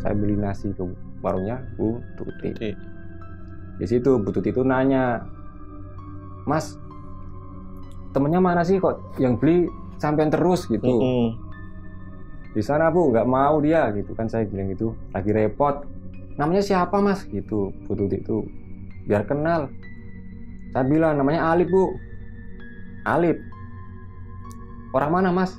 saya beli nasi ke warungnya Bu Tuti. Di situ Bu Tuti itu nanya, Mas, temennya mana sih kok yang beli sampean terus gitu? Di sana Bu, nggak mau dia gitu kan, saya bilang gitu, lagi repot. Namanya siapa Mas gitu, Bu Tuti itu, biar kenal. Saya bilang namanya Alip Bu. Alip. Orang mana Mas?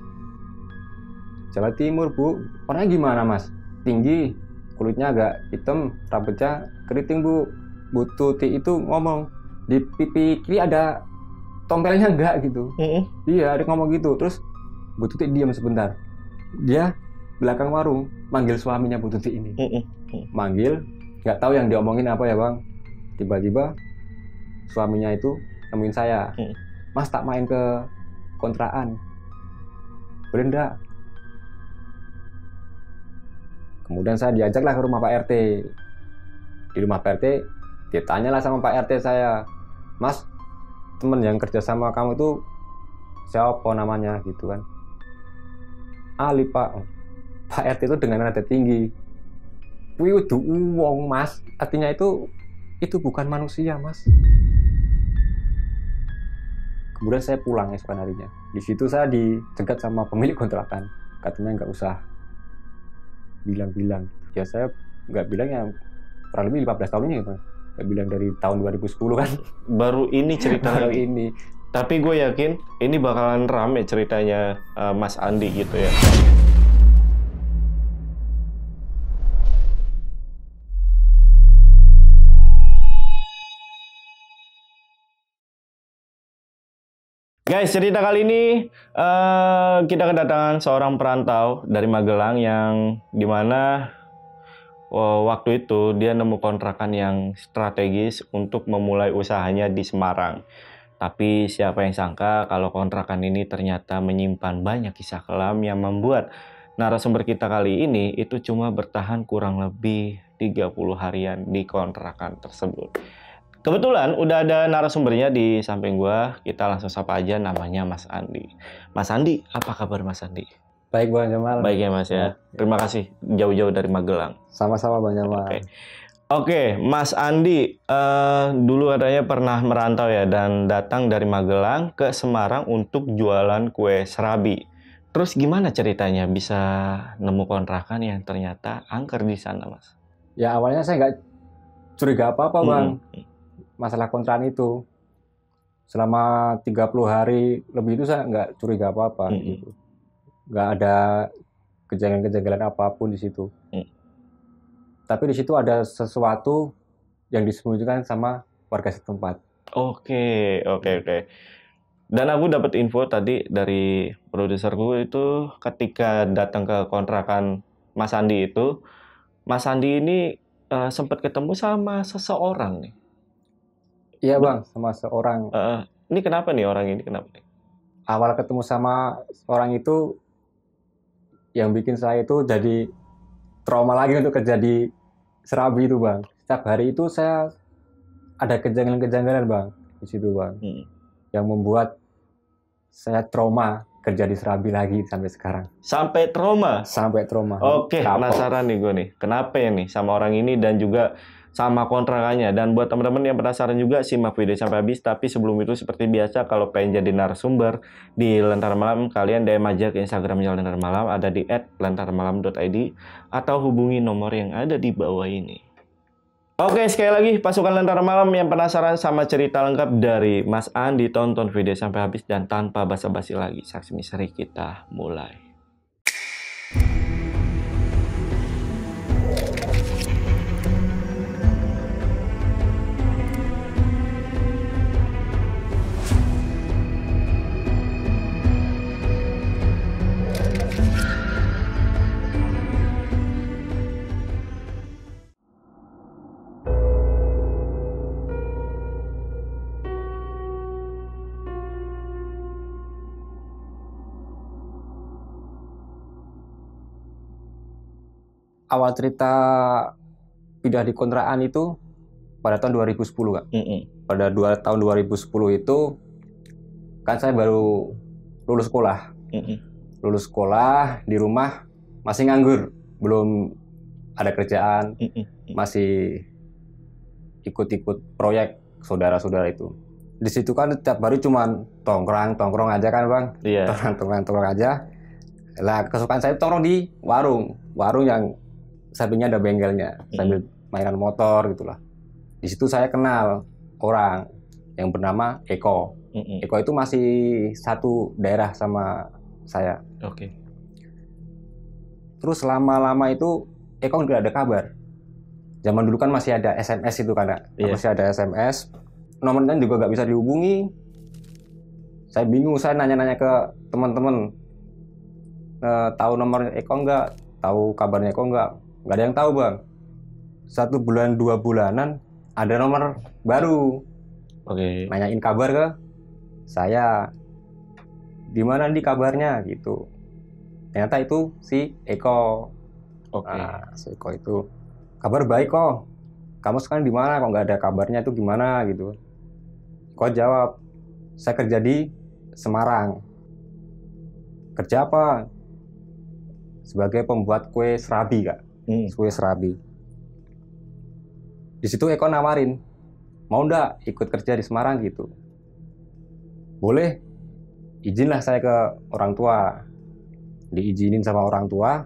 Jawa Timur Bu. Orangnya gimana Mas? Tinggi, kulitnya agak hitam, rambutnya keriting Bu. Bu Tuti itu ngomong, di pipi kiri ada tompelnya enggak gitu. Iya, ada ngomong gitu. Terus Bu Tuti diam sebentar. Dia belakang warung manggil suaminya Bu Tuti ini. Manggil, nggak tahu yang diomongin apa ya Bang. Tiba-tiba suaminya itu nemuin saya. Mas tak main ke kontrakan. Boleh enggak? Kemudian saya diajaklah ke rumah Pak RT. Di rumah Pak RT, ditanyalah sama Pak RT saya, Mas, temen yang kerja sama kamu itu siapa namanya gitu kan? Ali Pak. Pak RT itu dengan nada tinggi. Wih, udah uang Mas. Artinya itu bukan manusia Mas. Kemudian saya pulang esokan harinya. Di situ saya dicegat sama pemilik kontrakan. Katanya nggak usah bilang-bilang. Ya saya nggak bilang ya, kurang lebih 15 tahun ini Pak. Nggak bilang dari tahun 2010 kan. Baru ini cerita Baru lagi. ini. Tapi gue yakin ini bakalan rame ceritanya Mas Andi gitu ya. Guys, cerita kali ini kita kedatangan seorang perantau dari Magelang yang dimana waktu itu dia nemu kontrakan yang strategis untuk memulai usahanya di Semarang. Tapi siapa yang sangka kalau kontrakan ini ternyata menyimpan banyak kisah kelam yang membuat narasumber kita kali ini itu cuma bertahan kurang lebih 30 harian di kontrakan tersebut. Kebetulan udah ada narasumbernya di samping gua, kita langsung sapa aja, namanya Mas Andi. Mas Andi, apa kabar Mas Andi? Baik Bang Jamal. Baik ya Mas ya. Terima kasih jauh-jauh dari Magelang. Sama-sama Bang Jamal. Oke, Mas Andi, dulu katanya pernah merantau ya dan datang dari Magelang ke Semarang untuk jualan kue serabi. Terus gimana ceritanya bisa nemu kontrakan yang ternyata angker di sana, Mas? Ya awalnya saya nggak curiga apa-apa Bang. Masalah kontrakan itu. Selama 30 hari lebih itu saya nggak curiga apa-apa gitu. Nggak ada kejanggalan-kejanggalan apapun di situ. Tapi di situ ada sesuatu yang disembunyikan sama warga setempat. Oke. Dan aku dapat info tadi dari produserku itu ketika datang ke kontrakan Mas Andi itu, Mas Andi ini sempat ketemu sama seseorang nih. Iya Bang, sama seorang. Ini kenapa nih orang ini? Kenapa nih? Awal ketemu sama orang itu, yang bikin saya itu jadi trauma lagi untuk kerja di serabi itu Bang. Setiap hari itu saya ada kejanggalan-kejanggalan Bang di situ Bang, yang membuat saya trauma kerja di serabi lagi sampai sekarang. Sampai trauma? Sampai trauma. Oke, penasaran nih gue nih. Kenapa ya nih sama orang ini dan juga sama kontrakannya. Dan buat teman-teman yang penasaran juga, simak video sampai habis. Tapi sebelum itu seperti biasa, kalau pengen jadi narasumber di Lentera Malam, kalian DM aja ke Instagramnya Lentera Malam, ada di @lentaramalam.id, atau hubungi nomor yang ada di bawah ini. Oke, sekali lagi pasukan Lentera Malam yang penasaran sama cerita lengkap dari Mas Andi, tonton video sampai habis dan tanpa basa-basi lagi, saksi misteri kita mulai. Awal cerita pindah di kontrakan itu pada tahun 2010 Kak. Pada tahun 2010 itu kan saya baru lulus sekolah. Lulus sekolah, di rumah masih nganggur, belum ada kerjaan, masih ikut-ikut proyek saudara-saudara itu. Di situ kan tiap hari cuman tongkrong aja kan bang, Iya. tongkrong aja. Lah kesukaan saya tongkrong di warung yang sampingnya ada bengkelnya, sambil mainan motor gitulah. Di situ saya kenal orang yang bernama Eko. Eko itu masih satu daerah sama saya. Oke. Terus lama-lama itu Eko nggak ada kabar. Zaman dulu kan masih ada SMS itu kan, masih ada SMS. Nomornya juga nggak bisa dihubungi. Saya bingung, saya nanya-nanya ke teman-teman. Tahu nomor Eko nggak? Tahu kabarnya Eko nggak? Nggak ada yang tahu bang. 1 bulan 2 bulanan ada nomor baru. Oke. Nanyain kabar ke saya. Di mana nih kabarnya gitu. Ternyata itu si Eko. Oke. Nah, si Eko itu kabar baik kok. Kamu sekarang di mana? Kok nggak ada kabarnya itu gimana gitu? Eko jawab, saya kerja di Semarang. Kerja apa? Sebagai pembuat kue serabi kak. Kue serabi. Di situ Eko nawarin, mau ndak ikut kerja di Semarang gitu? Boleh. Izinlah saya ke orang tua. Diizinin sama orang tua.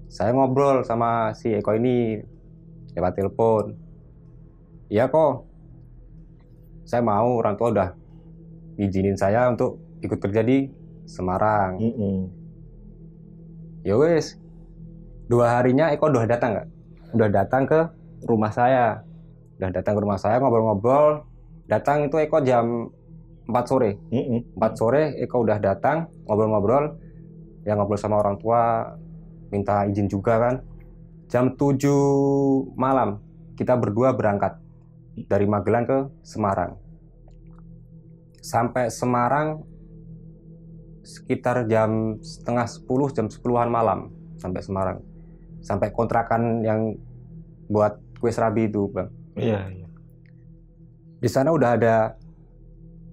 Saya ngobrol sama si Eko ini lewat telepon. Iya kok. Saya mau, orang tua udah izinin saya untuk ikut kerja di Semarang. Ya wes. 2 harinya Eko udah datang nggak? Udah datang ke rumah saya. Ngobrol-ngobrol. Datang itu Eko jam 4 sore. 4 sore Eko udah datang, ngobrol-ngobrol. Ya ngobrol sama orang tua, minta izin juga kan. Jam 7 malam kita berdua berangkat dari Magelang ke Semarang. Sampai Semarang sekitar jam setengah 10, jam 10-an malam sampai Semarang. Sampai kontrakan yang buat kue serabi itu, Bang. Iya. Di sana udah ada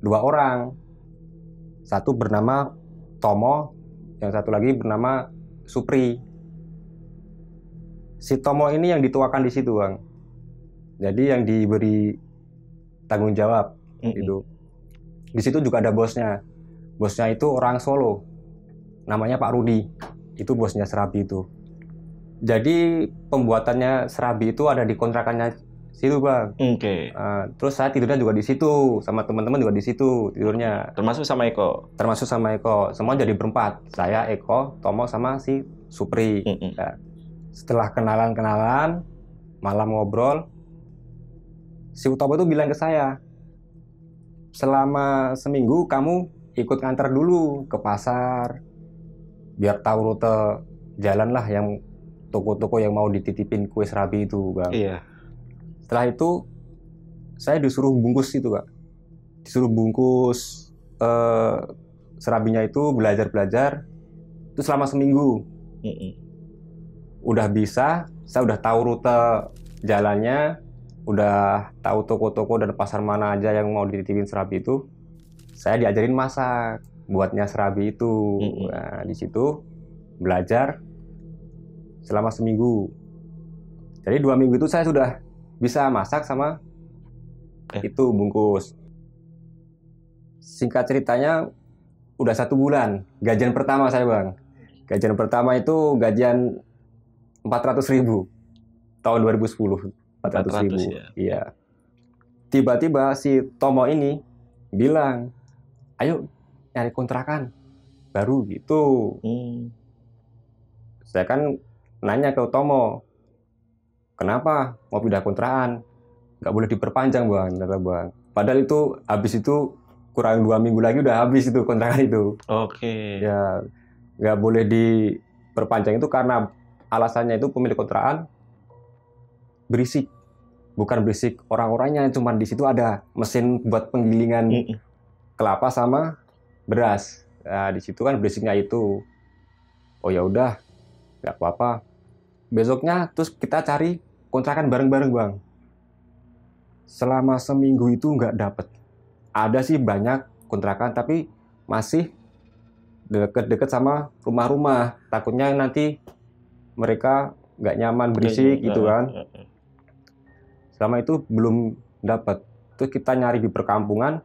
2 orang. Satu bernama Tomo, yang satu lagi bernama Supri. Si Tomo ini yang dituakan di situ, Bang. Jadi yang diberi tanggung jawab itu. Di situ juga ada bosnya. Bosnya itu orang Solo. Namanya Pak Rudi. Itu bosnya serabi itu. Jadi pembuatannya serabi itu ada di kontrakannya situ, Bang. Oke. Terus saya tidurnya juga di situ, sama teman-teman juga di situ tidurnya. Termasuk sama Eko. Semua jadi berempat. Saya, Eko, Tomo sama si Supri. Nah, setelah kenalan, malam ngobrol, si Tomo itu bilang ke saya, selama seminggu kamu ikut nganter dulu ke pasar, biar tahu rute jalan lah yang toko-toko yang mau dititipin kue serabi itu, Bang. Iya. Setelah itu saya disuruh bungkus itu, Kak. Disuruh bungkus serabinya itu, belajar itu selama seminggu. Udah bisa, saya udah tahu rute jalannya, udah tahu toko-toko dan pasar mana aja yang mau dititipin serabi itu. Saya diajarin masak buatnya serabi itu. Nah, di situ belajar selama seminggu. Jadi 2 minggu itu saya sudah bisa masak sama itu bungkus. Singkat ceritanya udah 1 bulan gajian pertama saya, Bang. Gajian pertama itu gajian 400.000 tahun 2010. 400.000. Ya. Iya. Tiba-tiba si Tomo ini bilang, ayo nyari kontrakan baru gitu. Saya kan nanya ke Tomo, kenapa mau pindah kontrakan? Nggak boleh diperpanjang, Bang, kata Bang. Padahal itu habis itu kurang 2 minggu lagi udah habis itu kontrakan itu. Oke. Ya, nggak boleh diperpanjang itu karena alasannya itu pemilik kontrakan berisik. Bukan berisik orang-orangnya, cuma di situ ada mesin buat penggilingan kelapa sama beras. Nah, di situ kan berisiknya itu. Oh ya udah, nggak apa-apa. Besoknya terus kita cari kontrakan bareng-bareng, Bang. Selama seminggu itu nggak dapet. Ada sih banyak kontrakan, tapi masih deket-deket sama rumah-rumah. Takutnya nanti mereka nggak nyaman, berisik gitu kan. Selama itu belum dapat. Terus kita nyari di perkampungan,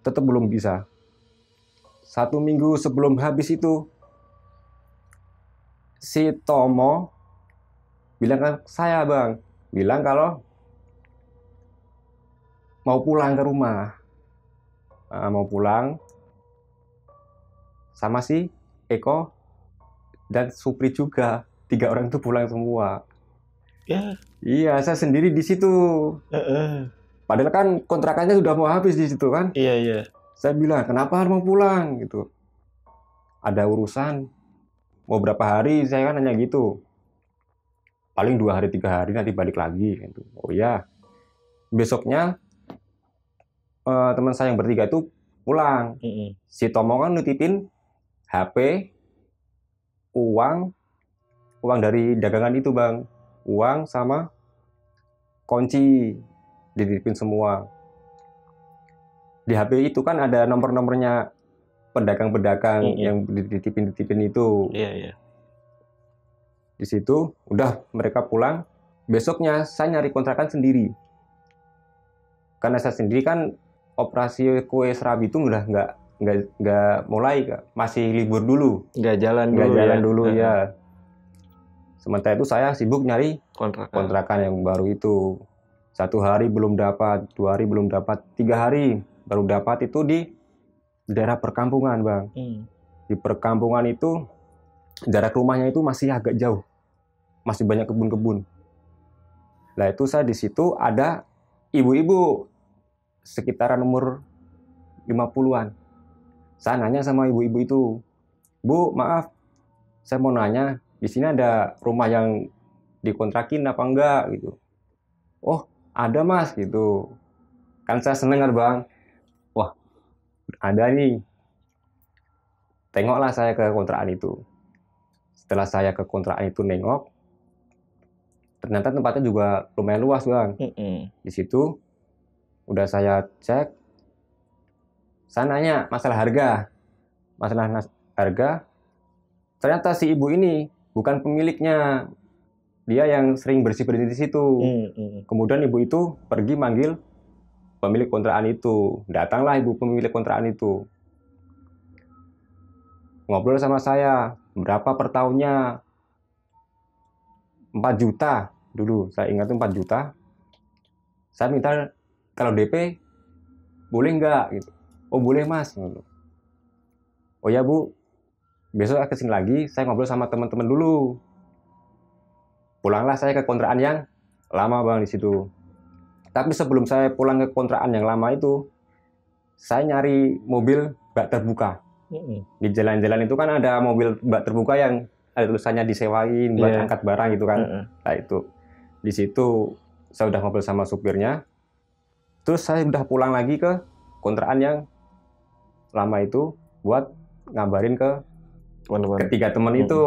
tetap belum bisa. 1 minggu sebelum habis itu, si Tomo bilang ke saya, Bang, bilang kalau mau pulang ke rumah. Mau pulang sama si Eko dan Supri juga. 3 orang itu pulang semua. Ya. Iya, saya sendiri di situ. Padahal kan kontrakannya sudah mau habis di situ kan. Iya. Saya bilang, kenapa harus mau pulang gitu? Ada urusan. Mau berapa hari? Saya kan nanya gitu. Paling 2 hari 3 hari nanti balik lagi. Gitu. Oh iya. Besoknya teman saya yang bertiga itu pulang. Si Tomo kan nitipin HP, uang dari dagangan itu, Bang. Uang sama kunci dititipin semua. Di HP itu kan ada nomor-nomornya pedagang-pedagang yang dititipin itu. Iya. Di situ udah mereka pulang. Besoknya saya nyari kontrakan sendiri. Karena saya sendiri kan operasi kue serabi itu udah nggak mulai, masih libur dulu. Nggak jalan dulu ya. Sementara itu saya sibuk nyari kontrakan yang baru itu. 1 hari belum dapat, 2 hari belum dapat, 3 hari baru dapat itu di daerah perkampungan, Bang. Di perkampungan itu jarak rumahnya itu masih agak jauh, masih banyak kebun-kebun. Nah itu saya di situ ada ibu-ibu sekitaran umur 50-an. Saya nanya sama ibu-ibu itu, Bu, maaf, saya mau nanya, di sini ada rumah yang dikontrakin apa enggak gitu. Oh, ada Mas gitu. Kan saya seneng kan, Bang. Wah, ada nih. Tengoklah saya ke kontrakan itu. Setelah saya ke kontrakan itu nengok, ternyata tempatnya juga lumayan luas, Bang. Di situ udah saya cek. Saya nanya masalah harga. Ternyata si ibu ini bukan pemiliknya. Dia yang sering bersih-bersih di situ. Kemudian ibu itu pergi manggil pemilik kontrakan itu. Datanglah ibu pemilik kontrakan itu. Ngobrol sama saya. Berapa per tahunnya? 4 juta dulu. Saya ingat itu 4 juta. Saya minta kalau DP boleh nggak? Gitu. Oh boleh Mas. Oh ya Bu. Besok saya kesini lagi. Saya ngobrol sama teman-teman dulu. Pulanglah saya ke kontrakan yang lama, Bang, di situ. Tapi sebelum saya pulang ke kontrakan yang lama itu, saya nyari mobil bak terbuka. Di jalan-jalan itu kan ada mobil bak terbuka yang ada tulisannya disewain buat angkat barang gitu kan. Nah itu. Di situ saya udah ngobrol sama supirnya. Terus saya udah pulang lagi ke kontrakan yang lama itu buat ngabarin ke ketiga teman itu.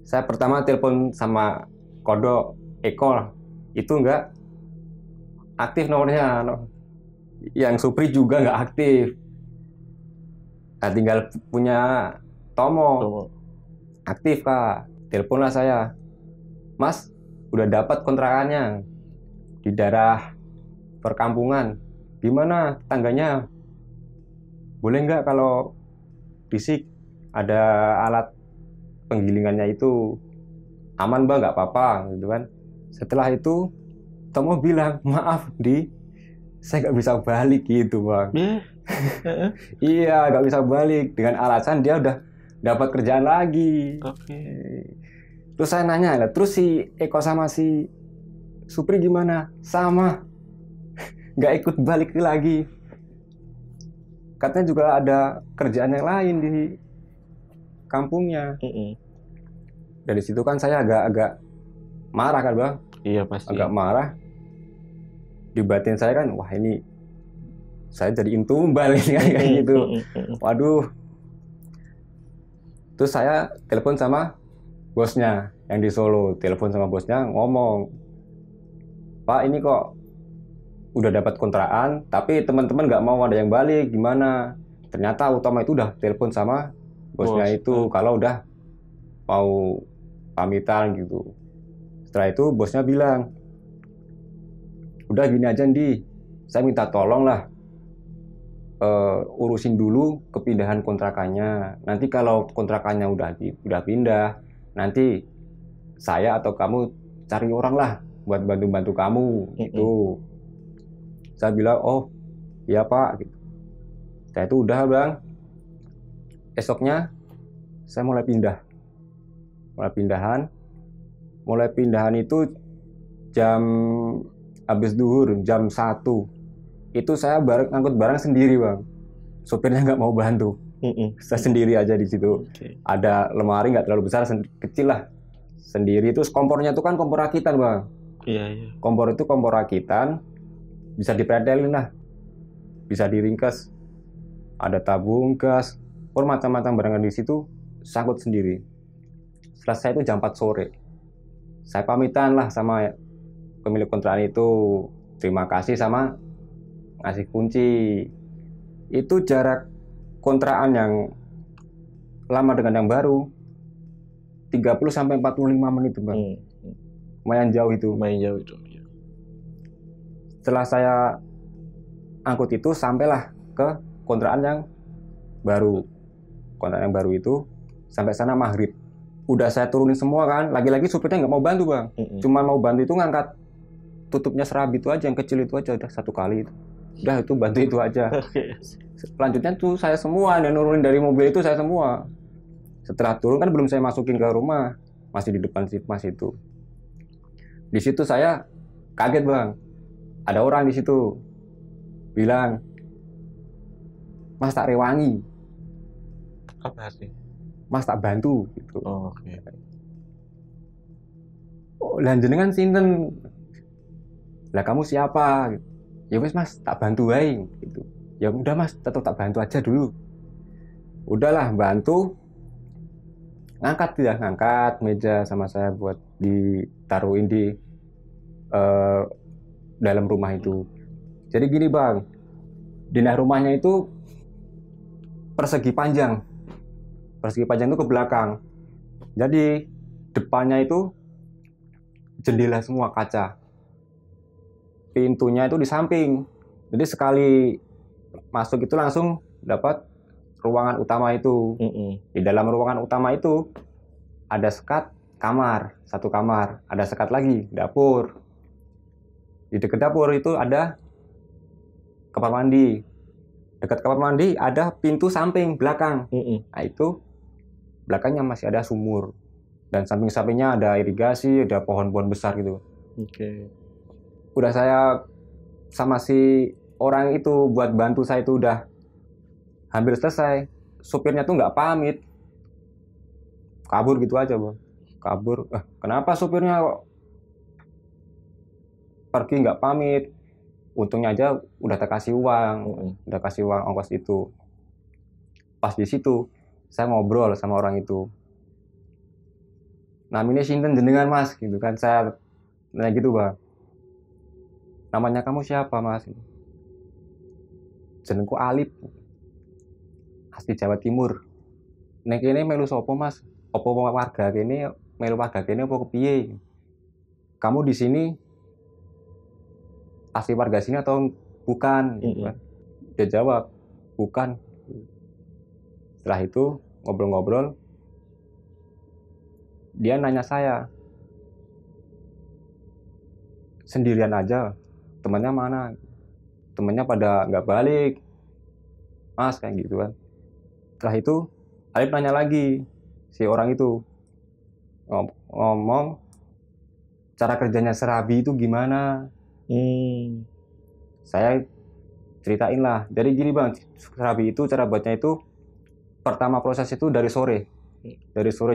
Saya pertama telepon sama Kodok Eko, itu nggak aktif nomornya. Yang Supri juga nggak aktif. Nah, tinggal punya Tomo. Aktif, Kak. Teleponlah saya. Mas, udah dapat kontrakannya di daerah perkampungan. Gimana tangganya? Boleh nggak kalau fisik ada alat penggilingannya itu aman Bang, nggak apa-apa gitu kan. Setelah itu Tomo bilang maaf saya nggak bisa balik gitu Bang. Iya nggak bisa balik dengan alasan dia udah dapat kerjaan lagi. Terus saya nanya lah, terus si Eko sama si Supri gimana? Sama, nggak ikut balik lagi. Katanya juga ada kerjaan yang lain di kampungnya. Dari situ kan saya agak marah kan Bang. Iya pasti. Agak marah. Di batin saya kan, wah ini saya jadiin tumbal ini kan kayak gitu. Waduh. Terus saya telepon sama bosnya yang di Solo. Telepon sama bosnya ngomong, Pak ini kok udah dapat kontrakan, tapi teman-teman nggak mau ada yang balik, gimana? Ternyata Utama itu udah telepon sama bosnya itu kalau udah mau pamitan gitu. Setelah itu bosnya bilang, udah gini aja Ndi, saya minta tolong lah, urusin dulu kepindahan kontrakannya. Nanti kalau kontrakannya udah pindah, nanti saya atau kamu cari orang lah buat bantu-bantu kamu gitu. Saya bilang, oh iya Pak. Gitu. Saya itu udah bang. Esoknya saya mulai pindahan itu jam habis duhur, jam 1. Itu saya ngangkut barang sendiri bang. Sopirnya nggak mau bantu. Saya sendiri aja di situ. Ada lemari nggak terlalu besar, kecil lah. Sendiri. Terus kompornya itu kan kompor rakitan bang. Iya. Kompor itu kompor rakitan, bisa dipretelin lah, bisa diringkas. Ada tabung gas, macam-macam barang di situ, sangkut sendiri. Selesai itu jam 4 sore. Saya pamitan lah sama pemilik kontrakan itu. Terima kasih sama ngasih kunci. Itu jarak kontrakan yang lama dengan yang baru 30-45 menit bang. Lumayan jauh itu. Ya. Setelah saya angkut itu, sampailah ke kontrakan yang baru. Kontrakan yang baru itu sampai sana maghrib. Udah saya turunin semua kan. Lagi-lagi supirnya nggak mau bantu bang. Cuma mau bantu itu ngangkat tutupnya serabi itu aja, yang kecil itu aja, udah 1 kali itu. Udah itu bantu itu aja. Selanjutnya tuh saya semua yang nurunin dari mobil itu, saya semua. Setelah turun kan belum saya masukin ke rumah, masih di depan mas itu. Di situ saya kaget bang, ada orang di situ bilang, Mas tak rewangi. Apa sih? Mas tak bantu gitu. Oh, oke. Oh, lan jenengan sinten? Lah kamu siapa? Ya wes Mas, tak bantu aja gitu. Ya udah Mas, tetap tak bantu aja dulu. Udahlah, bantu. Ngangkat meja sama saya buat ditaruhin di dalam rumah itu. Jadi gini bang, dinah rumahnya itu persegi panjang itu ke belakang. Jadi depannya itu jendela semua, kaca. Pintunya itu di samping. Jadi sekali masuk itu langsung dapat ruangan utama itu. Di dalam ruangan utama itu ada sekat kamar, 1 kamar. Ada sekat lagi, dapur. Di dekat dapur itu ada kamar mandi. Dekat kamar mandi ada pintu samping belakang. Nah itu belakangnya masih ada sumur. Dan samping-sampingnya ada irigasi, ada pohon-pohon besar gitu. Udah saya sama si orang itu buat bantu saya itu udah hampir selesai. Supirnya tuh nggak pamit, kabur gitu aja bang. Kabur. Kenapa supirnya kok pergi nggak pamit? Untungnya aja udah kasih uang ongkos itu. Pas di situ saya ngobrol sama orang itu. Namanya sinten jenengan Mas gitu kan, saya nanya gitu bang. Namanya kamu siapa Mas? Jenengku Alip, asli Jawa Timur. Nek kene melu sapa Mas? Apa warga kene melu warga kene apa kepiye? Kamu di sini asli warga sini atau bukan? Dia jawab, bukan. Setelah itu ngobrol-ngobrol, dia nanya saya, sendirian aja, temannya mana? Temannya pada nggak balik, Mas, kayak gitu kan. Setelah itu Alif nanya lagi, si orang itu ngomong cara kerjanya serabi itu gimana. Saya ceritain lah. Jadi gini bang, serabi itu cara buatnya itu pertama proses itu dari sore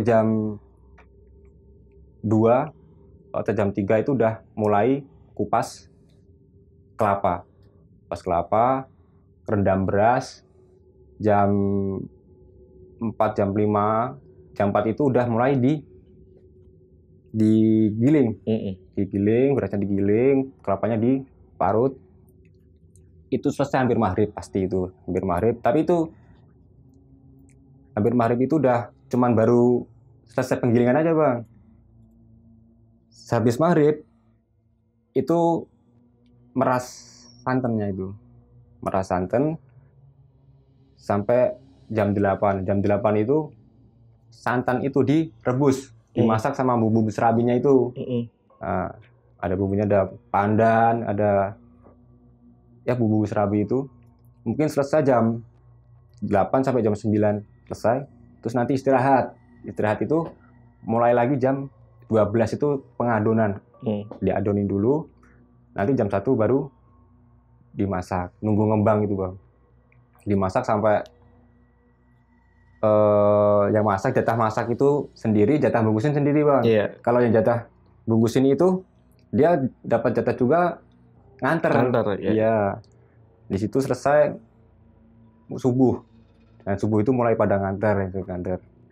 jam 2 atau jam 3 itu udah mulai kupas kelapa, rendam beras. Jam 4, jam 5, jam 4 itu udah mulai digiling. Berasnya digiling, kelapanya diparut. Itu selesai hampir maghrib pasti itu. Hampir maghrib, tapi itu hampir maghrib itu udah cuman baru selesai penggilingan aja bang. Habis maghrib itu meras santannya itu. Meras santan sampai jam 8. Jam 8 itu santan itu direbus, dimasak sama bumbu serabinya itu. Nah, ada bumbunya, ada pandan, ada ya bumbu serabi itu. Mungkin selesai jam 8 sampai jam 9 selesai. Terus nanti istirahat. Istirahat itu mulai lagi jam 12 itu pengadonan. Diadonin dulu. Nanti jam 1 baru dimasak. Nunggu ngembang itu, Bang. Dimasak sampai yang masak, jatah masak itu sendiri, jatah bungkusin sendiri, Bang. Kalau yang jatah bungkusin itu dia dapat jatah juga nganter. Iya. Di situ selesai subuh. Dan subuh itu mulai pada nganter.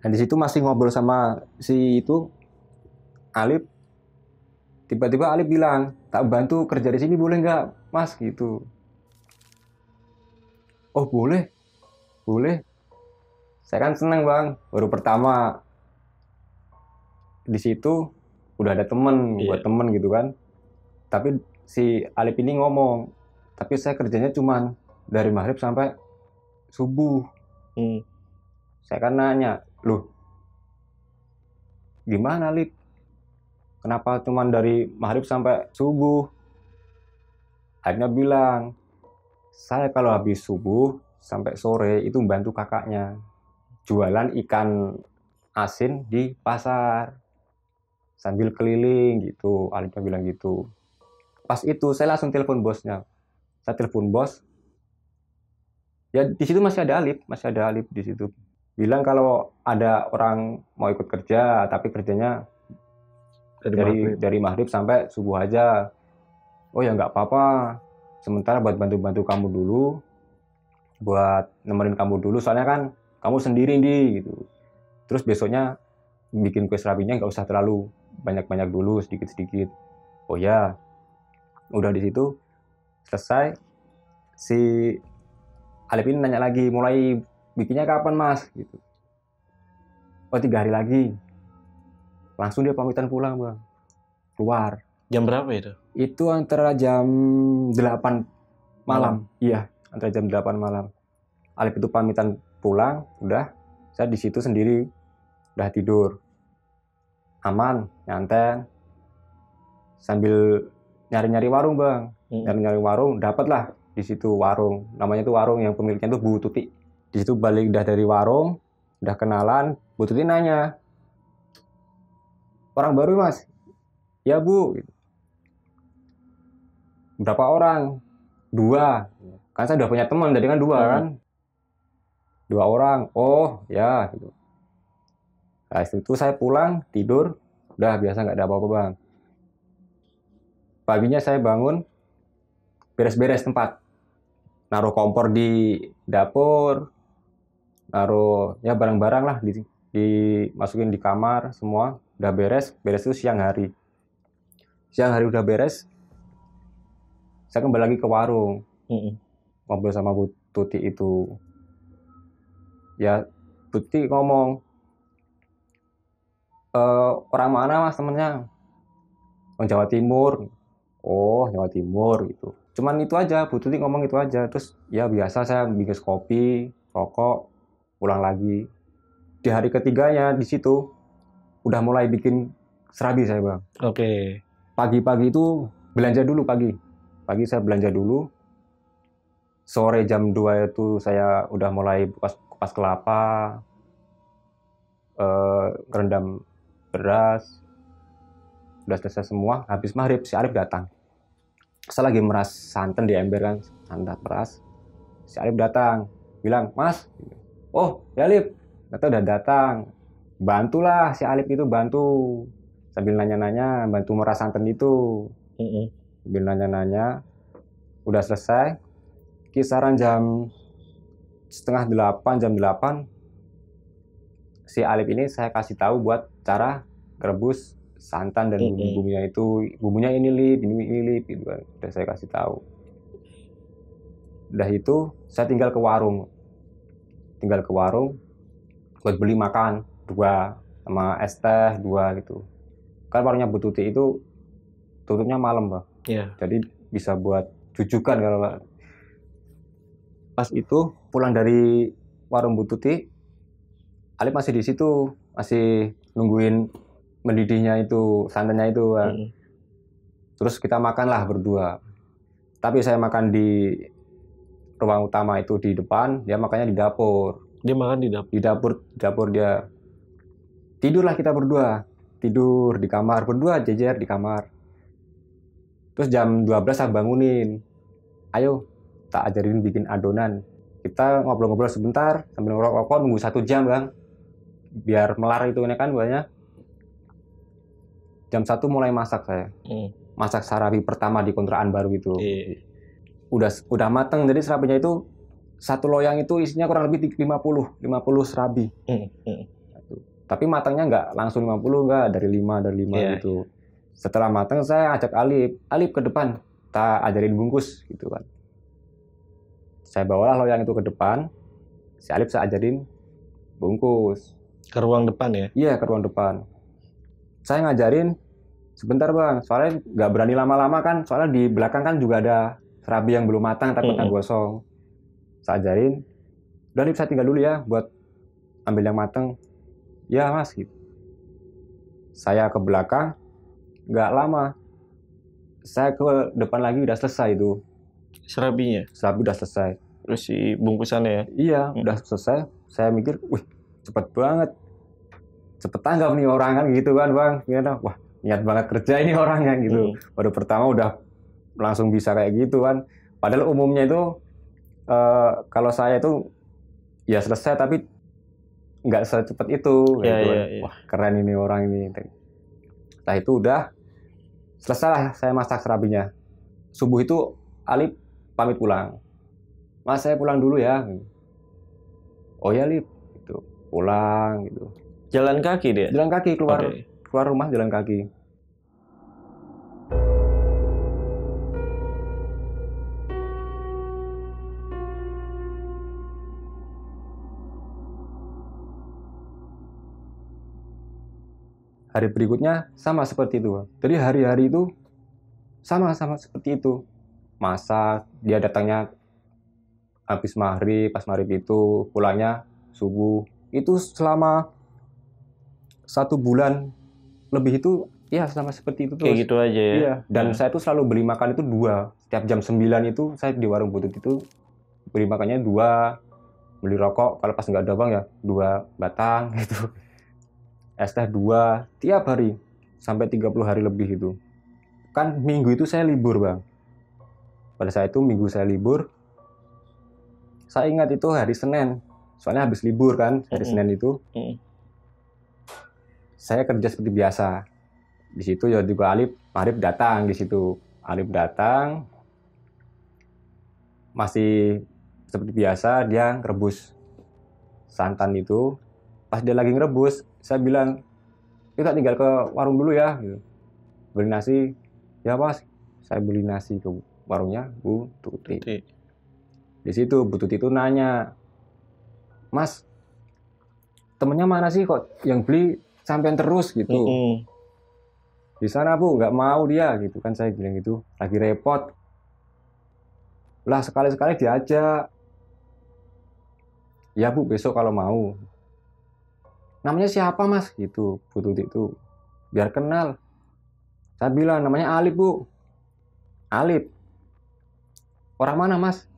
Dan di situ masih ngobrol sama si itu Alip. Tiba-tiba Alip bilang, tak bantu kerja di sini boleh nggak, Mas? Gitu. Oh boleh. Saya kan seneng, Bang. Baru pertama di situ udah ada temen, buat temen gitu kan. Tapi si Alip ini ngomong, tapi saya kerjanya cuman dari maghrib sampai subuh. Saya kan nanya, loh gimana Alip? Kenapa cuman dari maghrib sampai subuh? Akhirnya bilang, saya kalau habis subuh sampai sore itu bantu kakaknya jualan ikan asin di pasar sambil keliling gitu. Alipnya bilang gitu. Pas itu saya langsung telepon bosnya. Saya telepon bos. Ya di situ masih ada Alip di situ. Bilang kalau ada orang mau ikut kerja, tapi kerjanya dari maghrib sampai subuh aja. Oh ya nggak apa-apa. Sementara buat bantu-bantu kamu dulu, buat nemenin kamu dulu. Soalnya kan kamu sendiri nih gitu. Terus besoknya bikin kue serabinya nggak usah terlalu banyak-banyak dulu, sedikit-sedikit. Oh ya, udah di situ selesai. Si Alip ini nanya lagi, mulai bikinnya kapan Mas? Gitu. Oh 3 hari lagi. Langsung dia pamitan pulang, Bang. Keluar. Jam berapa itu? Itu antara jam 8 malam. Iya, antara jam 8 malam. Alip itu pamitan pulang, udah. Saya di situ sendiri, udah tidur. Aman, nyantai. Sambil nyari-nyari warung, Bang. Nyari-nyari warung, dapatlah di situ warung. Namanya itu warung yang pemiliknya itu Bu Tuti. Di situ balik udah dari warung, udah kenalan, Bu Tuti nanya, orang baru Mas? Ya Bu. Berapa orang? 2. Kan saya udah punya teman, jadi kan 2 kan. 2 orang. Oh ya. Gitu. Nah itu saya pulang, tidur, udah biasa nggak ada apa-apa Bang. Paginya saya bangun, beres-beres tempat. Naruh kompor di dapur, naruh ya barang-barang lah dimasukin di kamar semua, udah beres itu siang hari udah beres, saya kembali lagi ke warung, ngobrol sama Bu Tuti itu, ya Bu Tuti ngomong, orang mana Mas temennya? Orang Jawa Timur. Oh Jawa Timur gitu. Cuman itu aja, Bu Tuti ngomong itu aja. Terus ya biasa saya bikin kopi, rokok, pulang lagi. Di hari ketiganya di situ udah mulai bikin serabi saya Bang. Oke. Pagi-pagi itu belanja dulu pagi saya belanja dulu. Sore jam 2 itu saya udah mulai kupas kelapa, ngerendam beras. Udah selesai semua. Habis maghrib si Arif datang. Saya lagi meras santan di ember kan, santan beras. Si Alip datang, bilang, Mas, oh ya Alip, ternyata udah datang. Bantulah si Alip itu bantu. Sambil nanya-nanya, bantu meras santan itu. Sambil nanya-nanya, udah selesai. Kisaran jam 7:30, jam 8, si Alip ini saya kasih tahu buat cara rebus santan dan bumbunya itu, bumbunya ini Lip, ini Lip, gitu kan. Udah saya kasih tahu. Udah itu saya tinggal ke warung buat beli makan 2 sama es teh 2 gitu. kan warungnya Bu Tuti itu tutupnya malam Bang. Iya. Jadi bisa buat jujukan kalau pas itu pulang dari warung Bu Tuti, Alip masih di situ, masih nungguin mendidihnya itu, santannya itu Bang. Terus kita makanlah berdua. Tapi saya makan di ruang utama itu di depan, dia makannya di dapur. Dia makan di dapur. Di dapur dia. Tidurlah kita berdua. Tidur di kamar berdua, jejer di kamar. Terus jam 12 saya bangunin. Ayo, tak ajarin bikin adonan. Kita ngobrol-ngobrol sebentar sambil ngerokok, nunggu 1 jam Bang. Biar melar itu kan banyak. Jam 1 mulai masak saya. Masak sarabi pertama di kontrakan baru itu. Udah mateng, jadi serabinya itu satu loyang itu isinya kurang lebih 50 serabi. Tapi matangnya nggak langsung 50, nggak dari 5 gitu. Setelah matang saya ajak Alip ke depan, tak ajarin bungkus gitu kan. Saya bawalah loyang itu ke depan, si Alip saya ajarin bungkus. Ke ruang depan ya? Iya, ke ruang depan. Saya ngajarin sebentar Bang, soalnya nggak berani lama-lama kan, soalnya di belakang kan juga ada serabi yang belum matang, takutnya gosong. Saya ajarin, udah Alip saya tinggal dulu ya buat ambil yang matang. Ya Mas, gitu. Saya ke belakang, nggak lama. Saya ke depan lagi udah selesai itu. Serabinya? Serabi udah selesai. Terus si bungkusannya ya? Iya, udah selesai. Saya mikir, wih, cepet banget. Cepet tanggap nih orang kan gitu kan Bang. Wah, niat banget kerja ini orang kan gitu. Baru pertama udah langsung bisa kayak gitu kan. Padahal umumnya itu, kalau saya itu, ya selesai tapi nggak secepat itu. Gitu kan. Wah, keren ini orang ini. Setelah itu udah selesai lah saya masak serabinya. Subuh itu Alip pamit pulang. Mas, saya pulang dulu ya. Oh ya Lip, gitu. Pulang gitu. Jalan kaki dia? Jalan kaki keluar rumah jalan kaki. Hari berikutnya sama seperti itu. Jadi hari-hari itu sama seperti itu. Masak, dia datangnya habis maghrib, pas maghrib itu pulangnya subuh. Itu selama 1 bulan lebih itu ya sama seperti itu terus. Kayak gitu aja ya? Iya, dan saya tuh selalu beli makan itu 2. Setiap jam 9 itu saya di warung Bu Tuti itu beli makannya 2. Beli rokok kalau pas nggak ada Bang ya 2 batang gitu. Es teh 2 tiap hari sampai 30 hari lebih itu. Kan minggu itu saya libur Bang. Pada saat itu minggu saya libur. Saya ingat itu hari Senin. Soalnya habis libur kan hari Senin itu. Saya kerja seperti biasa. Di situ ya juga Alip datang di situ. Alip datang. Masih seperti biasa dia rebus santan itu. Pas dia lagi ngerebus, saya bilang, kita tinggal ke warung dulu ya. Beli nasi. Ya Mas, saya beli nasi ke warungnya Bu Tuti. Di situ Bu Tuti itu nanya, Mas, temennya mana sih kok yang beli sampean terus gitu? Di sana Bu, nggak mau dia gitu kan, saya bilang gitu. Lagi repot. Lah sekali-sekali diajak. Ya Bu, besok kalau mau. Namanya siapa Mas? Gitu, Bu Tuti itu. Biar kenal. Saya bilang, namanya Alip Bu. Alip. Orang mana Mas?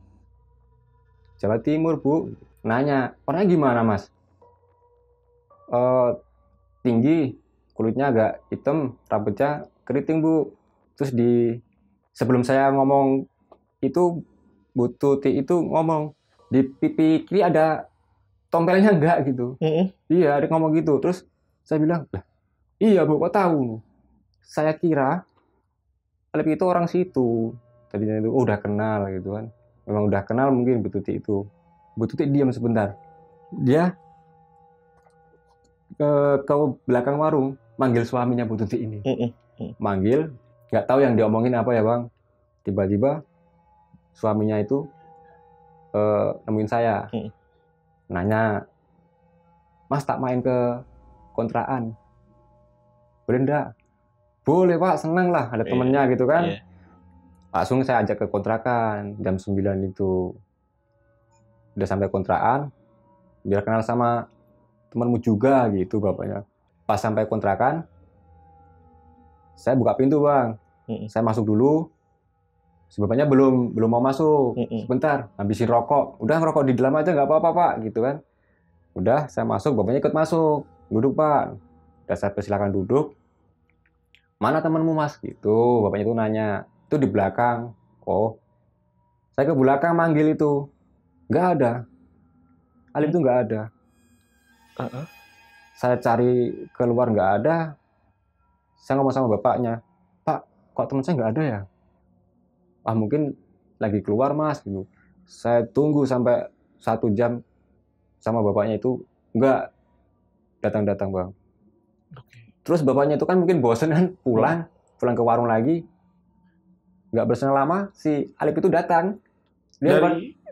Jawa Timur Bu. Nanya, orangnya gimana Mas? Tinggi, kulitnya agak hitam, rambutnya keriting Bu. Terus sebelum saya ngomong itu, Bu Tuti itu ngomong, di pipi kiri ada tompelnya enggak gitu. Iya, ada ngomong gitu. Terus saya bilang, lah, iya Bu, kok tahu? Saya kira Alip itu orang situ. Tadinya itu udah kenal gitu kan. Memang udah kenal mungkin Bu Tuti itu. Bu Tuti diam sebentar. Dia ke belakang warung manggil suaminya Bu Tuti ini. Manggil, nggak tahu yang diomongin apa ya Bang. Tiba-tiba suaminya itu nemuin saya. Nanya, Mas tak main ke kontrakan? Boleh enggak? Boleh Pak, seneng lah ada temennya gitu kan. Iya. Langsung saya ajak ke kontrakan jam 9 itu. Udah sampai kontrakan, biar kenal sama temanmu juga gitu bapaknya. Pas sampai kontrakan, saya buka pintu Bang. Saya masuk dulu. Si bapaknya belum mau masuk. Sebentar, habisin rokok. Udah ngerokok di dalam aja nggak apa-apa Pak, gitu kan. Udah, saya masuk, bapaknya ikut masuk. Duduk Pak. Udah saya persilakan duduk. Mana temanmu Mas? Gitu, bapaknya itu nanya. Itu di belakang. Oh, saya ke belakang manggil itu. Nggak ada. Alif itu nggak ada. Saya cari keluar nggak ada. Saya ngomong sama bapaknya, Pak, kok teman saya nggak ada ya? Ah mungkin lagi keluar Mas. Gitu. Saya tunggu sampai 1 jam sama bapaknya itu nggak datang-datang Bang. Terus bapaknya itu kan mungkin bosen kan pulang ke warung lagi. Nggak berselang lama si Alif itu datang. Dia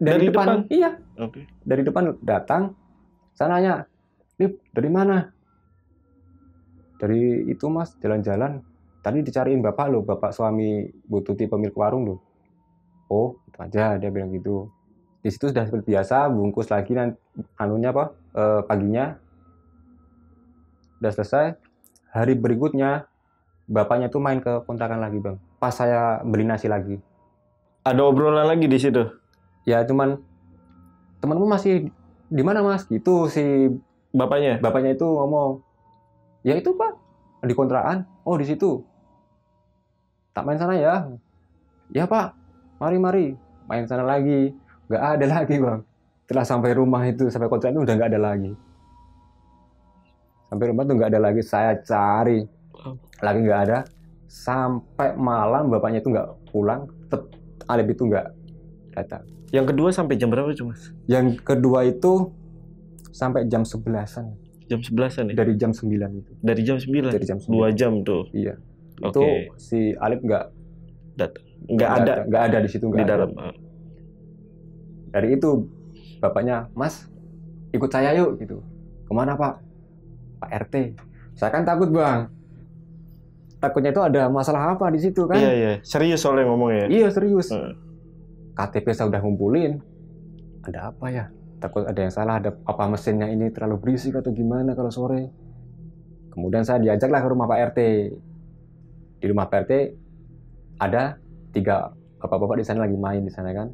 dari depan. Iya. Dari depan datang. Saya nanya, Lip, dari mana? Dari itu Mas, jalan-jalan. Tadi dicariin bapak loh, bapak suami Bu Tuti pemilik warung loh. Oh, itu aja dia bilang gitu. Di situ sudah seperti biasa, bungkus lagi paginya. Udah selesai. Hari berikutnya bapaknya tuh main ke kontrakan lagi Bang. Pas saya beli nasi lagi. Ada obrolan lagi di situ? Ya cuman, temanmu masih di mana Mas? Gitu si bapaknya itu ngomong. Ya itu Pak, di kontrakan. Oh di situ. Tak main sana ya? Ya Pak, mari. Main sana lagi. Nggak ada lagi Bang. Setelah sampai rumah itu, sampai kontrakan itu udah nggak ada lagi. Sampai rumah tuh nggak ada lagi. Saya cari. Lagi nggak ada. Sampai malam bapaknya itu nggak pulang. Alif itu nggak datang. Yang kedua sampai jam berapa tuh Mas? Yang kedua itu sampai jam 11-an. Jam 11-an ya? Dari jam 9 itu. Dari jam 9? Dari jam 9. 2 jam tuh? Iya. Itu si Alif nggak datang. Nggak ada di situ. Di dalam. Dari itu bapaknya, Mas ikut saya yuk gitu. Kemana Pak? Pak RT. Saya kan takut Bang. Takutnya itu ada masalah apa di situ kan? Iya. Serius soalnya ngomongnya. Iya serius. KTP saya udah ngumpulin. Ada apa ya? Takut ada yang salah, ada apa mesinnya ini terlalu berisik atau gimana kalau sore. Kemudian saya diajaklah ke rumah Pak RT. Di rumah Pak RT ada 3 bapak-bapak di sana lagi main di sana kan.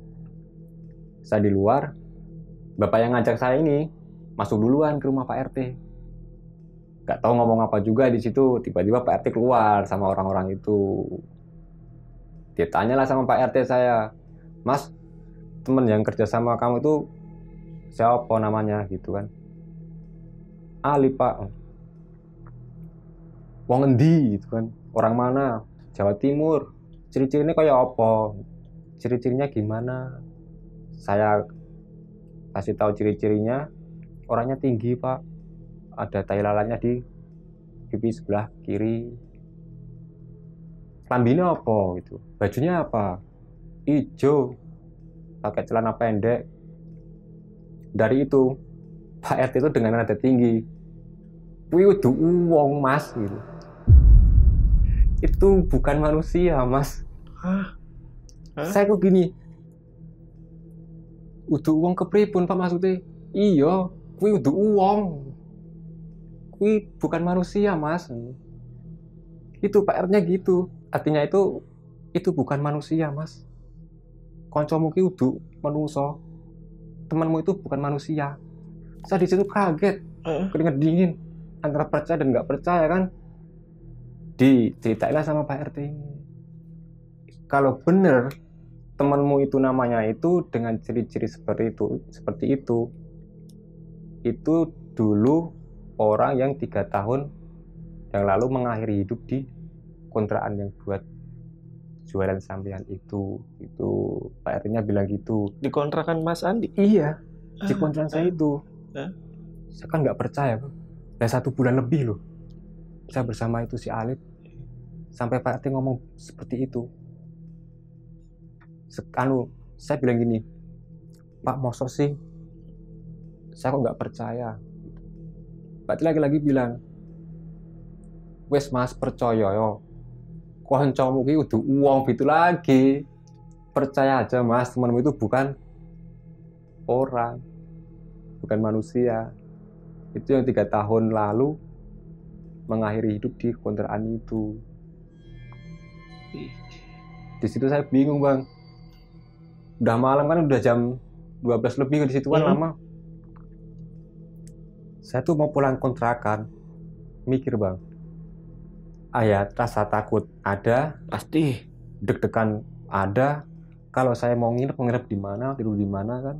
Saya di luar, bapak yang ngajak saya ini masuk duluan ke rumah Pak RT. Gak tahu ngomong apa juga di situ. Tiba-tiba Pak RT keluar sama orang-orang itu. Dia tanyalah sama Pak RT saya, Mas, teman yang kerja sama kamu itu siapa namanya gitu kan? Ali Pak. Wong endi gitu kan? Orang mana? Jawa Timur. Ciri-cirinya kayak apa? Ciri-cirinya gimana? Saya kasih tahu ciri-cirinya. Orangnya tinggi Pak. Ada tai lalatnya di pipi sebelah kiri. Klambinya apa gitu? Bajunya apa? Ijo. Pakai celana pendek. Dari itu Pak RT itu dengan nada tinggi, "Kuwi udu uwong Mas," gitu. Itu bukan manusia Mas. Hah? Saya kok gini, udu uwong kepripun Pak maksudnya? Iya, kuwi udu uwong. Kuwi bukan manusia Mas. Itu Pak RT-nya gitu. Artinya itu bukan manusia Mas. Koncomu ki udu manusa. Temanmu itu bukan manusia. Saya di situ kaget, keringat dingin, antara percaya dan nggak percaya kan. Diceritainlah sama Pak RT ini. Kalau benar temanmu itu namanya itu dengan ciri-ciri seperti itu dulu orang yang 3 tahun yang lalu mengakhiri hidup di kontrakan yang buat jualan sampean itu Pak RT-nya bilang gitu. Di kontrakan Mas Andi? Iya, di kontrakan saya itu. Saya kan nggak percaya, Bang. Udah 1 bulan lebih loh saya bersama itu si Alif, sampai Pak RT ngomong seperti itu. Saya bilang gini, Pak mosok sih, saya kok nggak percaya. Pak RT lagi bilang, wes Mas percaya yo, koncomu ki udah uang gitu lagi. Percaya aja mas, temanmu itu bukan orang, bukan manusia. Itu yang 3 tahun lalu mengakhiri hidup di kontrakan itu. Di situ saya bingung bang. Udah malam kan, udah jam 12 lebih, di situ kan lama. Saya tuh mau pulang kontrakan, mikir bang. Rasa takut ada, Pasti. deg-degan ada. Kalau saya mau nginep di mana, tidur di mana kan?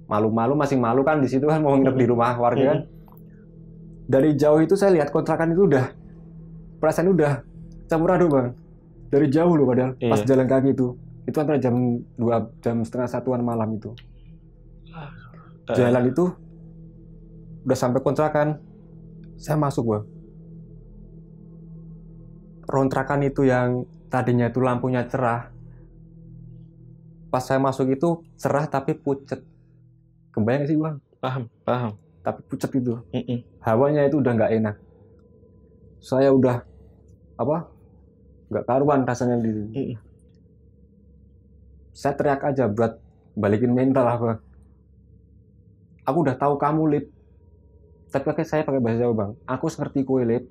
Malu-malu, masih malu kan di situ kan, mau nginep di rumah warga kan. Dari jauh itu saya lihat kontrakan itu udah, perasaan udah campur aduk bang. Dari jauh loh padahal, pas jalan kaki itu antara jam 2, jam setengah 1-an malam itu. Jalan itu udah sampai kontrakan, saya masuk bang. Kontrakan itu yang tadinya itu lampunya cerah, pas saya masuk itu cerah tapi pucet. Kebayang gak sih bang? Paham. Tapi pucet itu. Hawanya itu udah nggak enak. Saya udah nggak karuan rasanya di. Saya teriak aja buat balikin mental lah bang. Aku udah tahu kamu Lip. Tapi saya pakai bahasa Jawa bang. Aku ngerti kowe Lip.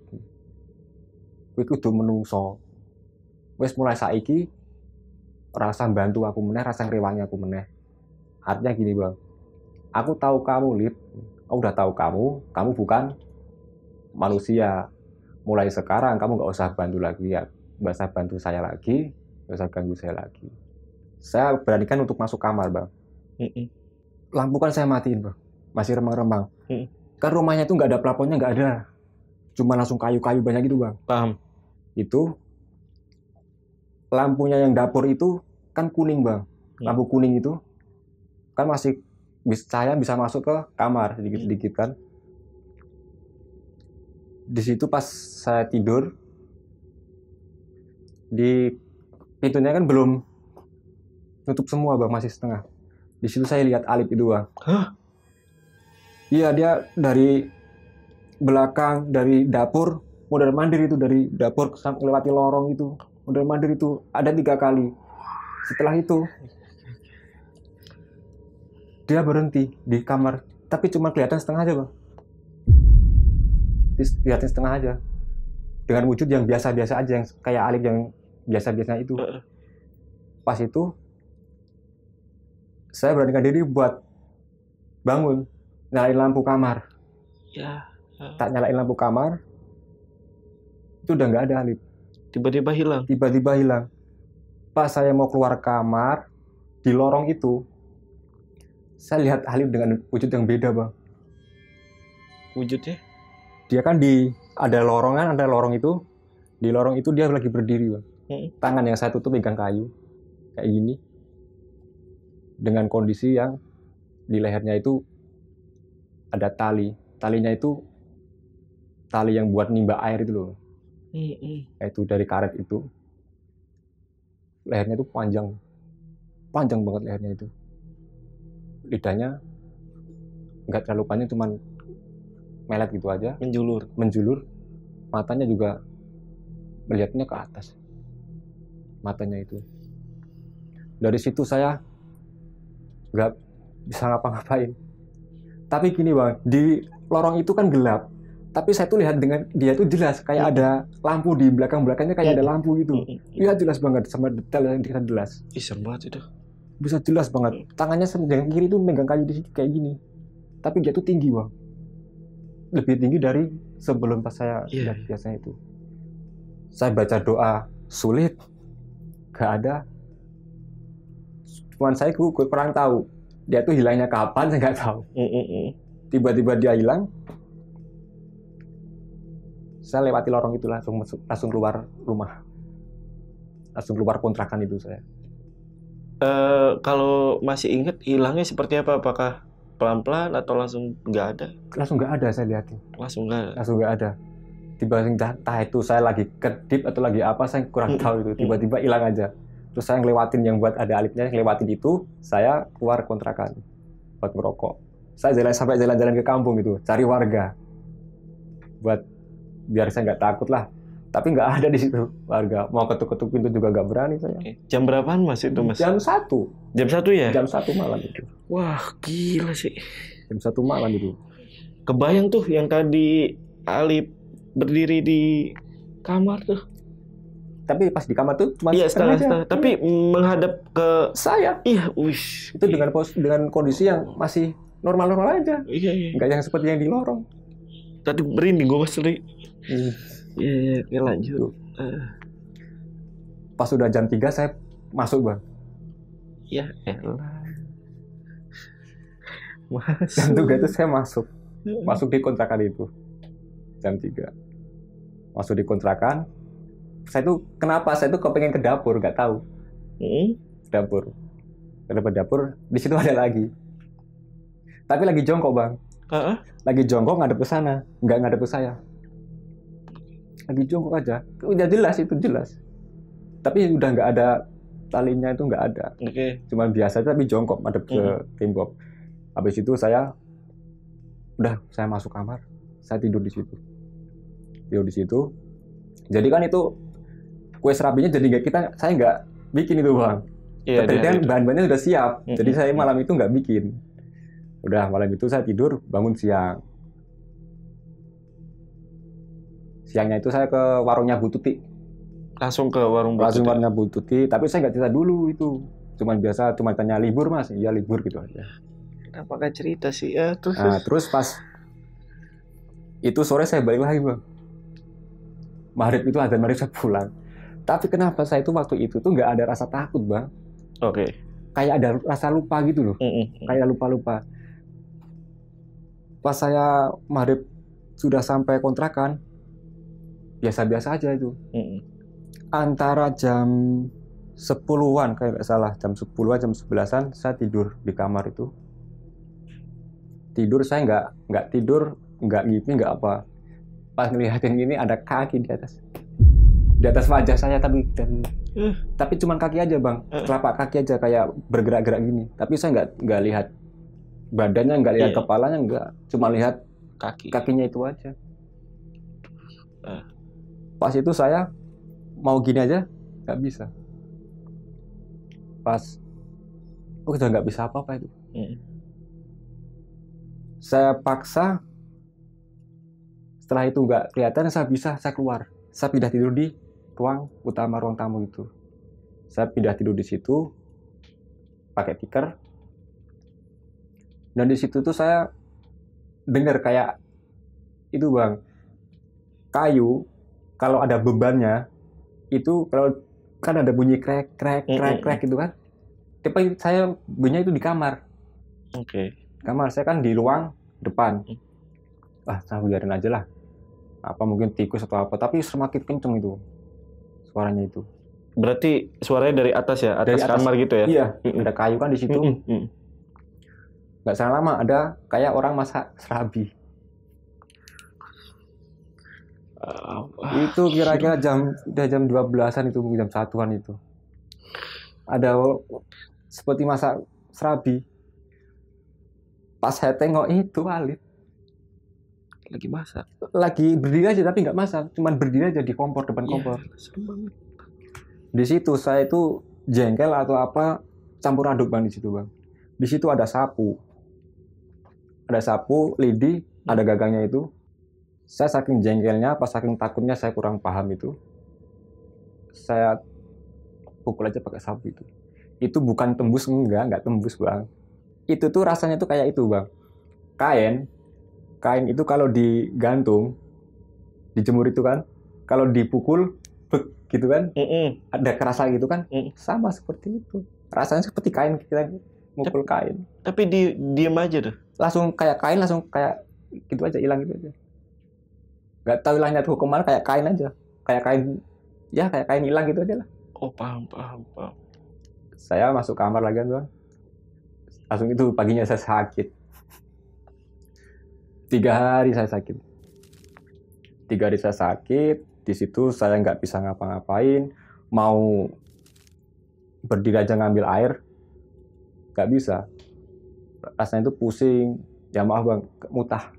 Kowe kudu menungso. Wes mulai saiki rasa bantu aku meneh, rasa ngrewangi aku meneh. Artinya gini bang. Aku tahu kamu Lip. Aku udah tahu kamu bukan manusia. Mulai sekarang kamu nggak usah bantu lagi ya, nggak usah bantu saya lagi, nggak usah ganggu saya lagi. Saya beranikan untuk masuk kamar bang. Lampu kan saya matiin bang, masih remang-remang. Kan rumahnya itu nggak ada plafonnya, nggak ada, cuma langsung kayu-kayu banyak gitu bang. Paham. Itu lampunya yang dapur itu kan kuning bang, lampu kuning itu kan masih saya bisa masuk ke kamar sedikit-sedikit kan. Di situ pas saya tidur, di pintunya kan belum nutup semua bang, masih setengah. Di situ saya lihat Alip itu bang. Hah? Iya, dia dari belakang, dari dapur mondar mandir itu, dari dapur melewati lorong itu mondar mandir itu ada 3 kali. Setelah itu dia berhenti di kamar, tapi cuma kelihatan setengah aja bang. Kelihatan setengah aja, dengan wujud yang biasa-biasa aja, yang kayak Alif yang biasa-biasa itu. Pas itu saya beranikan diri buat bangun, nyalain lampu kamar. Tak nyalain lampu kamar, itu udah nggak ada Alif. Tiba-tiba hilang. Pas saya mau keluar kamar, di lorong itu saya lihat Alif dengan wujud yang beda bang. Wujudnya? Dia kan ada lorong itu. Di lorong itu dia lagi berdiri bang. Tangan yang saya tutup pegang kayu kayak gini, dengan kondisi yang di lehernya itu ada talinya itu tali yang buat nimba air itu loh. Itu dari karet itu. Lehernya itu panjang banget lehernya itu. Lidahnya nggak terlalu panjang, cuman melet gitu aja, menjulur. Matanya juga melihatnya ke atas, matanya itu. Dari situ saya nggak bisa ngapa-ngapain. Tapi gini bang, di lorong itu kan gelap, tapi saya tuh lihat dengan dia tuh jelas kayak ada lampu di belakangnya, kayak ada lampu gitu. Iya jelas banget, sama detail yang dikira jelas. Serem banget itu. Bisa jelas banget. Tangannya yang kiri tuh megang kayu di sini kayak gini. Tapi dia tuh tinggi bang, lebih tinggi dari sebelum pas saya lihat biasanya itu. Saya baca doa sulit, gak ada. Cuman saya kurang tahu dia tuh hilangnya kapan, saya nggak tahu. Tiba-tiba dia hilang. Saya lewati lorong itu langsung keluar rumah, langsung keluar kontrakan itu saya. Kalau masih ingat hilangnya seperti apa? Apakah pelan-pelan atau langsung nggak ada? Langsung nggak ada, saya lihatin. Langsung nggak ada. Tiba-tiba entah itu saya lagi kedip atau lagi apa, saya kurang tahu itu. Tiba-tiba hilang aja. Terus saya ngelewatin yang buat ada Alipnya, ngelewatin itu, saya keluar kontrakan buat merokok. Saya sampai jalan-jalan ke kampung itu, cari warga. Biar saya nggak takut lah. Tapi nggak ada di situ warga. Mau ketuk-ketuk pintu juga nggak berani saya. Jam berapaan Mas itu Mas? Jam 1. Jam 1 ya? Jam 1 malam itu. Wah gila sih. Jam 1 malam itu. Kebayang tuh yang tadi Ali berdiri di kamar tuh. Tapi pas di kamar tuh cuma Iya setengah aja. setengah. Tapi menghadap ke Saya. iya, wish. Itu dengan kondisi yang masih normal-normal aja. Iya iya. Nggak yang seperti yang di lorong. Tadi merinding gue Mas tadi. Iya iya, lanjut. Pas udah jam 3 saya masuk Bang. Ya elah. Jam 3 itu saya masuk di kontrakan itu. Jam 3. Masuk di kontrakan. Saya tuh kenapa? Saya tuh kepengen ke dapur, nggak tahu. Dapur. Ke dapur, di situ ada lagi. Tapi lagi jongkok Bang. Lagi jongkok ngadep ke sana, nggak ngadep ke saya. Lagi jongkok aja. Udah jelas itu jelas. Tapi udah nggak ada talinya itu nggak ada. Oke. Cuman biasa aja tapi jongkok ngadep ke tembok. Habis itu saya masuk kamar. Saya tidur di situ. Jadi kan itu kue serabinya jadi saya nggak bikin itu Bang. Iya, Tapi kan bahan-bahannya sudah siap. Jadi saya malam itu nggak bikin. Udah malam itu saya tidur, bangun siang. Siangnya itu saya ke warungnya Bu Tuti. Langsung ke warung Bu Tuti. Warungnya Bu Tuti, tapi saya nggak cerita dulu itu. Cuma tanya libur Mas, iya libur gitu aja. Kenapa gak cerita sih ya? Terus pas itu sore saya balik lagi Bang. Maghrib itu azan maghrib saya pulang. Tapi kenapa saya itu waktu itu tuh nggak ada rasa takut Bang. Oke. Kayak ada rasa lupa gitu loh. Kayak lupa-lupa. Pas saya maghrib sudah sampai kontrakan, biasa-biasa aja itu. Antara jam 10-an kayak nggak salah, jam 10-an, jam 11-an saya tidur di kamar itu. Tidur saya nggak tidur, nggak ngimpi, nggak apa. Pas ngeliatin ini ada kaki di atas wajah saya, tapi cuman kaki aja Bang, telapak kaki aja kayak bergerak-gerak gini. Tapi saya nggak lihat badannya, nggak lihat kepalanya, nggak, cuma lihat kakinya itu aja. Pas itu saya mau gini aja nggak bisa. Pas udah nggak bisa apa-apa itu. Saya paksa. Setelah itu nggak kelihatan, saya keluar. Saya pindah tidur di ruang utama, ruang tamu itu. Saya pindah tidur di situ, pakai tikar. Dan di situ tuh saya dengar kayak itu Bang, kayu kalau ada bebannya itu kalau kan ada bunyi krek gitu kan. Tapi saya bunyinya itu di kamar. Oke. Kamar saya kan di ruang depan. Saya biarin aja lah. Apa mungkin tikus atau apa, tapi semakin kenceng itu suaranya itu. Berarti suaranya dari atas ya, atas kamar gitu ya? Iya, ada kayu kan di situ. Nggak salah lama ada kayak orang masak serabi. Itu kira-kira udah jam 12-an itu, jam 1-an itu. Ada seperti masak serabi. Pas saya tengok itu Alif lagi masak. Lagi berdiri aja tapi nggak masak, cuman berdiri aja di kompor, depan kompor. Di situ saya itu jengkel atau apa campur aduk Bang di situ Bang. Di situ ada sapu. Ada sapu, lidi, ada gagangnya itu. Saya saking jengkelnya, pas saking takutnya saya kurang paham itu. Saya pukul aja pakai sapu itu. Itu bukan tembus, enggak tembus Bang. Itu tuh rasanya tuh kayak itu Bang. Kain itu kalau digantung, dijemur itu kan, kalau dipukul, gitu kan, ada kerasa gitu kan, sama seperti itu. Rasanya seperti kain, kita mukul kain. Tapi diem aja tuh. Langsung kayak kain, langsung kayak gitu aja, hilang gitu aja. Nggak tahu hilangnya tuh kemana, kayak kain aja. Kayak kain hilang gitu aja lah. Oh paham. Saya masuk kamar lagi kan, langsung itu paginya saya sakit. 3 hari saya sakit. 3 hari saya sakit. Di situ saya nggak bisa ngapa-ngapain. Mau berdiri aja ngambil air, nggak bisa. Rasanya itu pusing. Ya maaf Bang, muntah.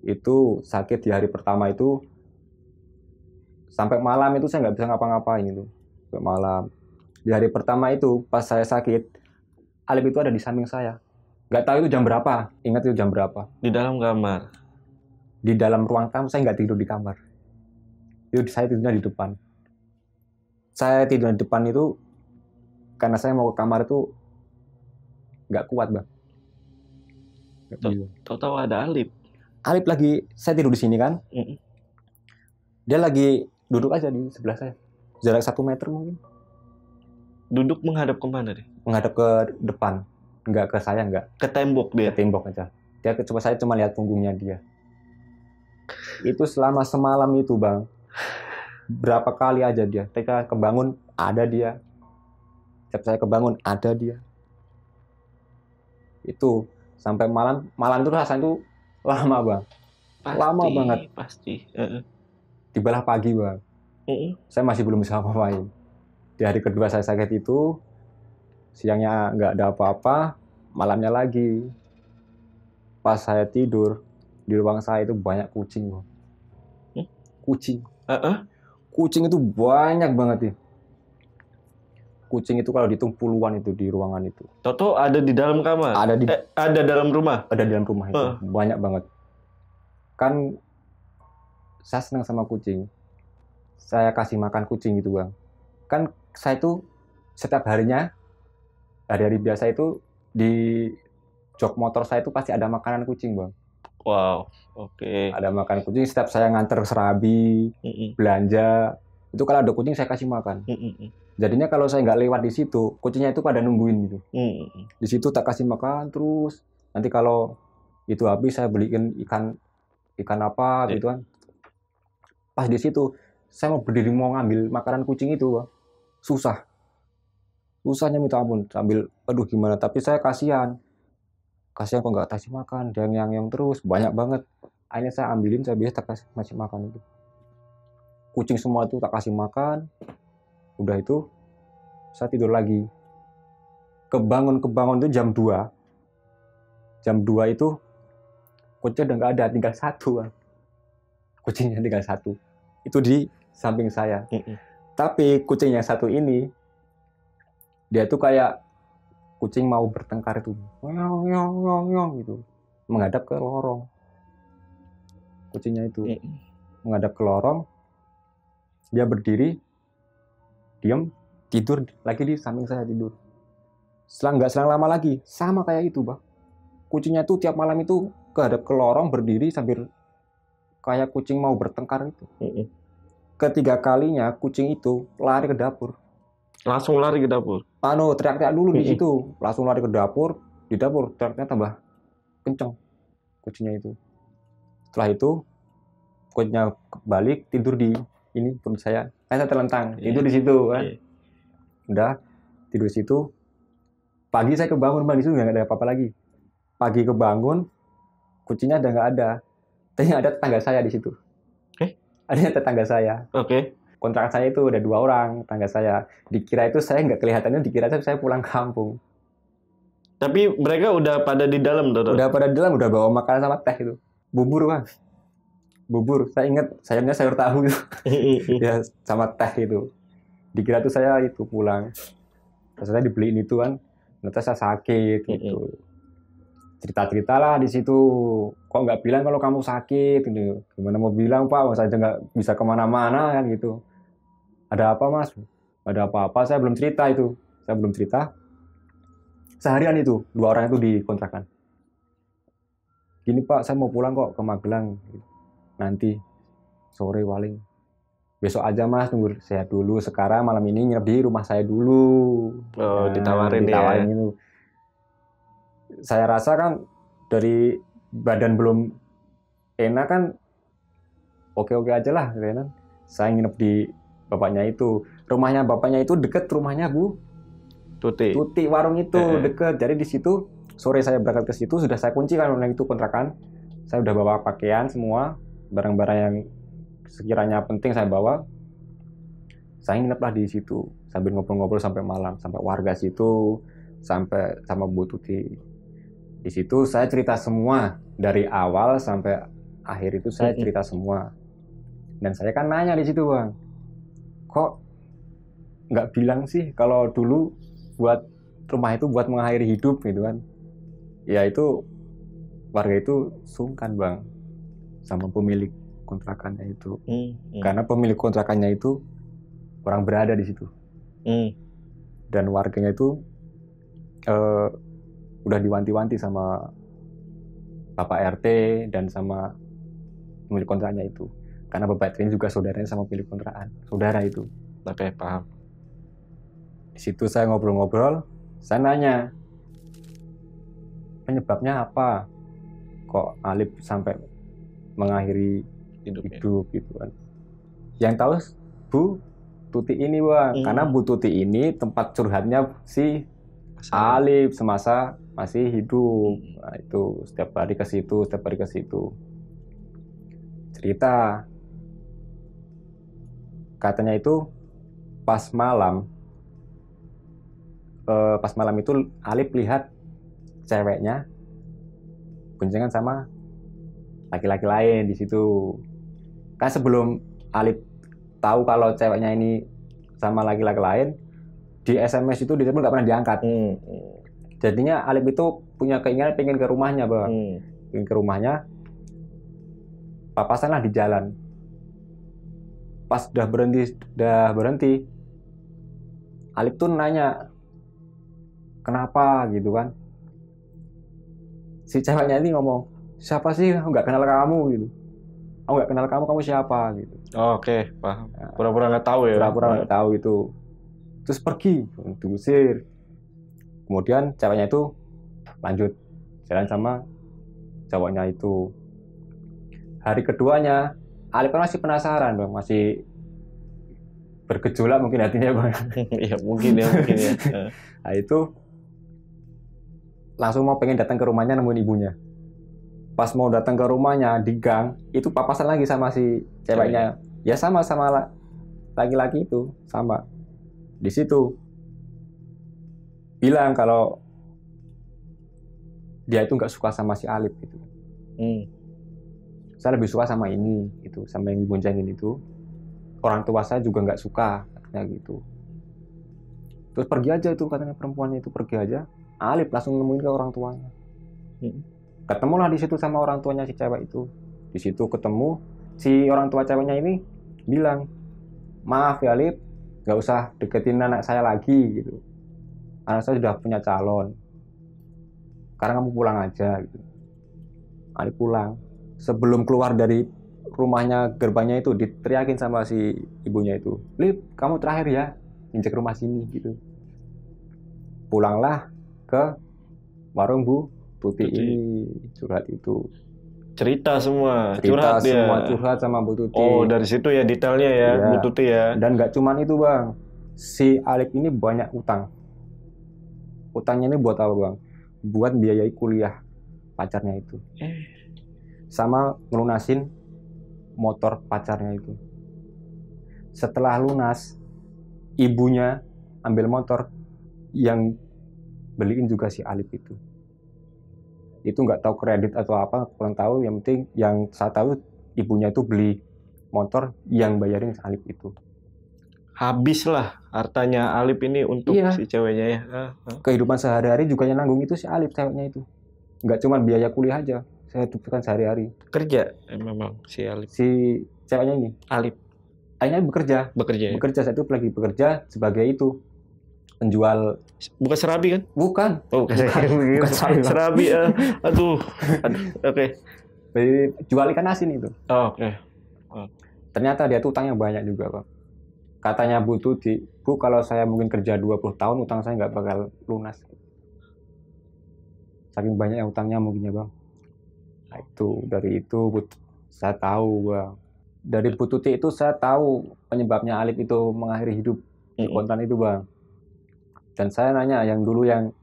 Itu sakit di hari pertama itu Sampai malam itu saya nggak bisa ngapa-ngapain itu. Sampai malam. Di hari pertama itu pas saya sakit, Alip itu ada di samping saya. Nggak tahu itu jam berapa. Ingat itu jam berapa. Di dalam kamar. Di dalam ruang tamu saya nggak tidur di kamar. Itu saya tidurnya di depan. Saya tidur di depan itu karena saya mau ke kamar itu nggak kuat, Bang. Nggak bisa. Tahu-tahu ada Alip. Alip lagi, saya tidur di sini kan. Dia lagi duduk aja di sebelah saya. Jarak 1 meter mungkin. Duduk menghadap kemana deh? Menghadap ke depan. Nggak ke saya, nggak. Ke tembok dia. Ke tembok aja. Saya cuma lihat punggungnya dia. Itu selama semalam itu, Bang. Berapa kali aja dia. Ketika kebangun, ada dia. Setiap saya kebangun, ada dia. Itu sampai malam itu rasanya itu lama, Bang. Pasti, lama banget. Pasti. Tibalah pagi, Bang. Saya masih belum bisa apa-apain. Di hari kedua saya sakit itu, siangnya nggak ada apa-apa, malamnya lagi. Pas saya tidur, di ruang saya itu banyak kucing, Bang. Kucing. Kucing itu banyak banget nih. Kucing itu kalau dihitung puluhan itu di ruangan itu. Toto ada di dalam kamar? Ada dalam rumah? Ada di dalam rumah itu. Banyak banget. Kan saya senang sama kucing. Saya kasih makan kucing gitu, Bang. Kan saya itu setiap harinya, hari-hari biasa itu di jok motor saya itu pasti ada makanan kucing, Bang. Wow, oke. Ada makan kucing setiap saya nganter serabi, belanja. Itu kalau ada kucing saya kasih makan. Jadinya kalau saya nggak lewat di situ, kucingnya itu pada nungguin gitu. Di situ tak kasih makan terus. Nanti kalau itu habis saya beliin ikan apa gitu kan. Pas di situ saya mau berdiri mau ngambil makanan kucing itu, Bang. Susahnya minta ampun. Sambil aduh gimana, tapi saya kasihan kok nggak kasih makan. Dan yang terus banyak banget. Akhirnya saya ambilin, saya biasa tak kasih makan itu. Kucing semua itu tak kasih makan. Udah itu saya tidur lagi. Kebangun itu jam 2. Jam 2 itu kucing udah nggak ada, tinggal 1, Bang. Kucingnya tinggal 1. Itu di samping saya. Tapi kucing yang 1 ini dia tuh kayak kucing mau bertengkar itu. Nyong gitu. Menghadap ke lorong. Kucingnya itu menghadap ke lorong. Dia berdiri, diam, tidur lagi di samping saya tidur. Nggak selang lama lagi, sama kayak itu, Bang. Kucingnya tuh tiap malam itu menghadap ke lorong, berdiri sambil kayak kucing mau bertengkar itu. Ketiga kalinya kucing itu lari ke dapur. Langsung lari ke dapur? Teriak-teriak dulu di situ. Langsung lari ke dapur. Di dapur teriaknya tambah kenceng kucingnya itu. Setelah itu kucingnya balik tidur di ini perut saya. Saya terlentang tidur di situ kan. Udah tidur di situ. Pagi saya kebangun, Bang, di situ nggak ada apa-apa lagi. Pagi kebangun, kucingnya udah nggak ada. Tapi ada tetangga saya di situ. Ada tetangga saya. Kontrakan saya itu ada 2 orang tetangga saya. Dikira itu saya nggak kelihatannya, dikira saya pulang kampung. Tapi mereka udah pada di dalam, Toto? Udah pada di dalam, udah bawa makanan sama teh itu. Bubur, Bang. Bubur. Saya ingat sayurnya sayur tahu itu. Ya, sama teh itu. Dikira tuh saya itu pulang. Terus saya dibeliin itu kan. Ternyata saya sakit gitu. Cerita-cerita lah di situ. Kok nggak bilang kalau kamu sakit gitu. Gimana mau bilang, Pak? Saya aja nggak bisa kemana-mana kan gitu. Ada apa, Mas? Ada apa-apa? Saya belum cerita itu. Seharian itu 2 orang itu dikontrakan. Gini, Pak, saya mau pulang kok ke Magelang. Nanti sore paling. Besok aja, Mas, tunggu sehat dulu. Sekarang malam ini nginep di rumah saya dulu. Ditawarin ya. Itu. Saya rasa kan dari badan belum enak kan, oke-oke aja lah. Kan? Saya nginep di bapaknya itu. Rumahnya bapaknya itu deket rumahnya Bu Tuti, warung itu deket. Jadi di situ sore saya berangkat ke situ, sudah saya kunci kan orang itu kontrakan. Saya udah bawa pakaian semua, barang-barang yang sekiranya penting saya bawa. Saya nginep lah di situ sambil ngobrol-ngobrol sampai malam, sampai warga situ, sampai sama Bu Tuti. Di situ saya cerita semua dari awal sampai akhir itu saya cerita semua. Dan saya kan nanya di situ, Bang. kok nggak bilang sih kalau dulu buat rumah itu buat mengakhiri hidup gitu kan. Ya itu warga itu sungkan bang sama pemilik kontrakannya itu. Karena pemilik kontrakannya itu orang berada di situ. Dan warganya itu udah diwanti-wanti sama Bapak RT dan sama pemilik kontraknya itu. Karena Bapak RT ini juga saudaranya sama pemilik kontrakan. Saudara itu. Oke, paham. Di situ saya ngobrol-ngobrol, saya nanya, penyebabnya apa? Kok Alip sampai mengakhiri hidup gitu kan? Yang tahu Bu Tuti ini bang, karena Bu Tuti ini tempat curhatnya si Alip semasa masih hidup. Nah, itu setiap hari ke situ, cerita. Katanya itu pas malam itu Alip lihat ceweknya boncengan sama laki-laki lain di situ. Kan sebelum Alip tahu kalau ceweknya ini sama laki-laki lain, di SMS itu di telepon nggak pernah diangkat. Jadinya Alip itu punya keinginan pengen ke rumahnya bang. Pengen ke rumahnya, papasan lah di jalan. Pas udah berhenti, Alip tuh nanya, kenapa gitu kan? Si ceweknya ini ngomong, siapa sih? Aku nggak kenal kamu gitu. Aku nggak kenal kamu siapa gitu. Oke, paham. Pura-pura nggak tahu ya. Pura-pura nggak tahu itu. Terus pergi, diusir. Kemudian ceweknya itu lanjut jalan sama cowoknya itu. Hari keduanya, Alip kan masih penasaran bang, masih bergejolak mungkin hatinya bang. Iya mungkin ya. Nah itu langsung mau pengen datang ke rumahnya nemuin ibunya. Pas mau datang ke rumahnya di gang itu papasan lagi sama si ceweknya. Ya sama laki-laki itu sama. Di situ bilang kalau dia itu nggak suka sama si Alip gitu. Saya lebih suka sama ini gitu, sama yang diboncengin itu. Orang tua saya juga nggak suka katanya gitu. Terus pergi aja itu katanya perempuan itu pergi aja. Alip langsung nemuin ke orang tuanya. Ketemulah di situ sama orang tuanya si cewek itu. Di situ ketemu si orang tua ceweknya ini bilang, maaf ya Alip, nggak usah deketin anak saya lagi gitu. Anak saya sudah punya calon. Sekarang kamu pulang aja gitu. Alip pulang. Sebelum keluar dari rumahnya gerbangnya itu diteriakin sama si ibunya itu, Lip, kamu terakhir ya injek rumah sini gitu. Pulanglah ke warung Bu Tuti ini, curhat itu. Cerita semua Curhat sama Bu Tuti. Oh, dari situ ya detailnya ya, Bu Tuti ya. Dan nggak cuman itu bang, si Alip ini banyak utang. Utangnya ini buat apa bang? Buat biayai kuliah pacarnya itu. Sama ngelunasin motor pacarnya itu. Setelah lunas, ibunya ambil motor, yang beliin juga si Alip itu. Itu nggak tahu kredit atau apa, kurang tahu. Yang penting yang saya tahu ibunya itu beli motor, yang bayarin si Alip itu. Habislah hartanya Alip ini untuk si ceweknya ya. Kehidupan sehari-hari juga yang nanggung itu si Alip ceweknya itu. Nggak cuma biaya kuliah aja, saya hidupkan sehari-hari. Kerja memang si Alip. Si ceweknya ini. Alip. Akhirnya bekerja. Saya itu lagi bekerja sebagai itu penjual. Bukan serabi kan? Bukan. Oh, bukan serabi. Aduh. Oke. Jual ikan asin itu. Oke. Ternyata dia tuh utangnya banyak juga, Pak. Katanya Bu Tuti, Bu, kalau saya mungkin kerja 20 tahun, utang saya nggak bakal lunas. Saking banyak utangnya mungkin ya, Bang. Nah, dari itu saya tahu, Bang. Dari Bu Tuti itu saya tahu penyebabnya Alip itu mengakhiri hidup di kontrakan itu, Bang. Dan saya nanya yang dulu yang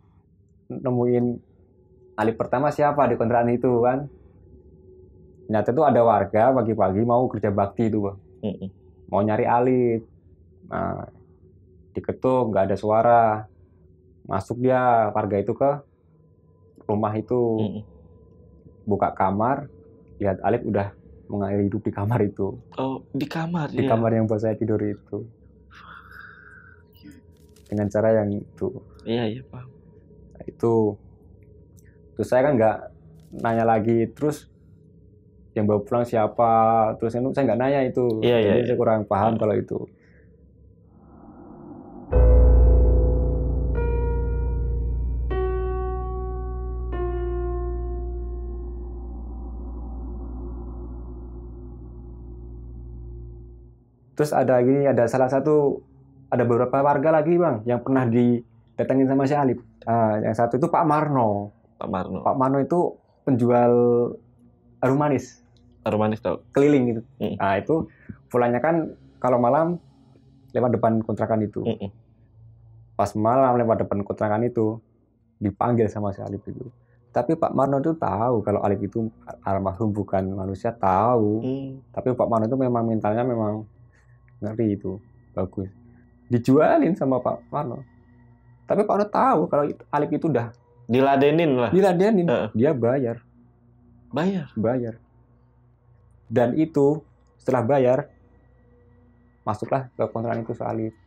nemuin Alip pertama siapa di kontrakan itu kan. Ternyata itu ada warga pagi-pagi mau kerja bakti itu, Bang. Mau nyari Alip. Nah, diketuk nggak ada suara. Masuk dia warga itu ke rumah itu. Buka kamar, lihat Alip udah mengakhiri hidup di kamar itu. Oh, di kamar Di kamar yang buat saya tidur itu. dengan cara yang itu. Iya paham. Nah, itu terus saya kan nggak nanya lagi, terus yang bawa pulang siapa, terus saya nggak nanya itu. Jadi saya kurang paham kalau itu. Terus ada beberapa warga lagi bang yang pernah didatengin sama si Alip. Yang satu itu Pak Marno. Pak Marno itu penjual harum manis. Harum manis tau. Keliling gitu. Nah itu pulangnya kan kalau malam lewat depan kontrakan itu. Pas malam lewat depan kontrakan itu dipanggil sama si Alip itu. Tapi Pak Marno itu tahu kalau Alip itu almarhum bukan manusia, tahu. Tapi Pak Marno itu memang mentalnya memang ngeri itu, bagus. Dijualin sama Pak Marno. Tapi Pak Marno tahu kalau Alip itu udah diladenin lah. Dia bayar. Dan itu setelah bayar masuklah ke kontrakan itu si Alip.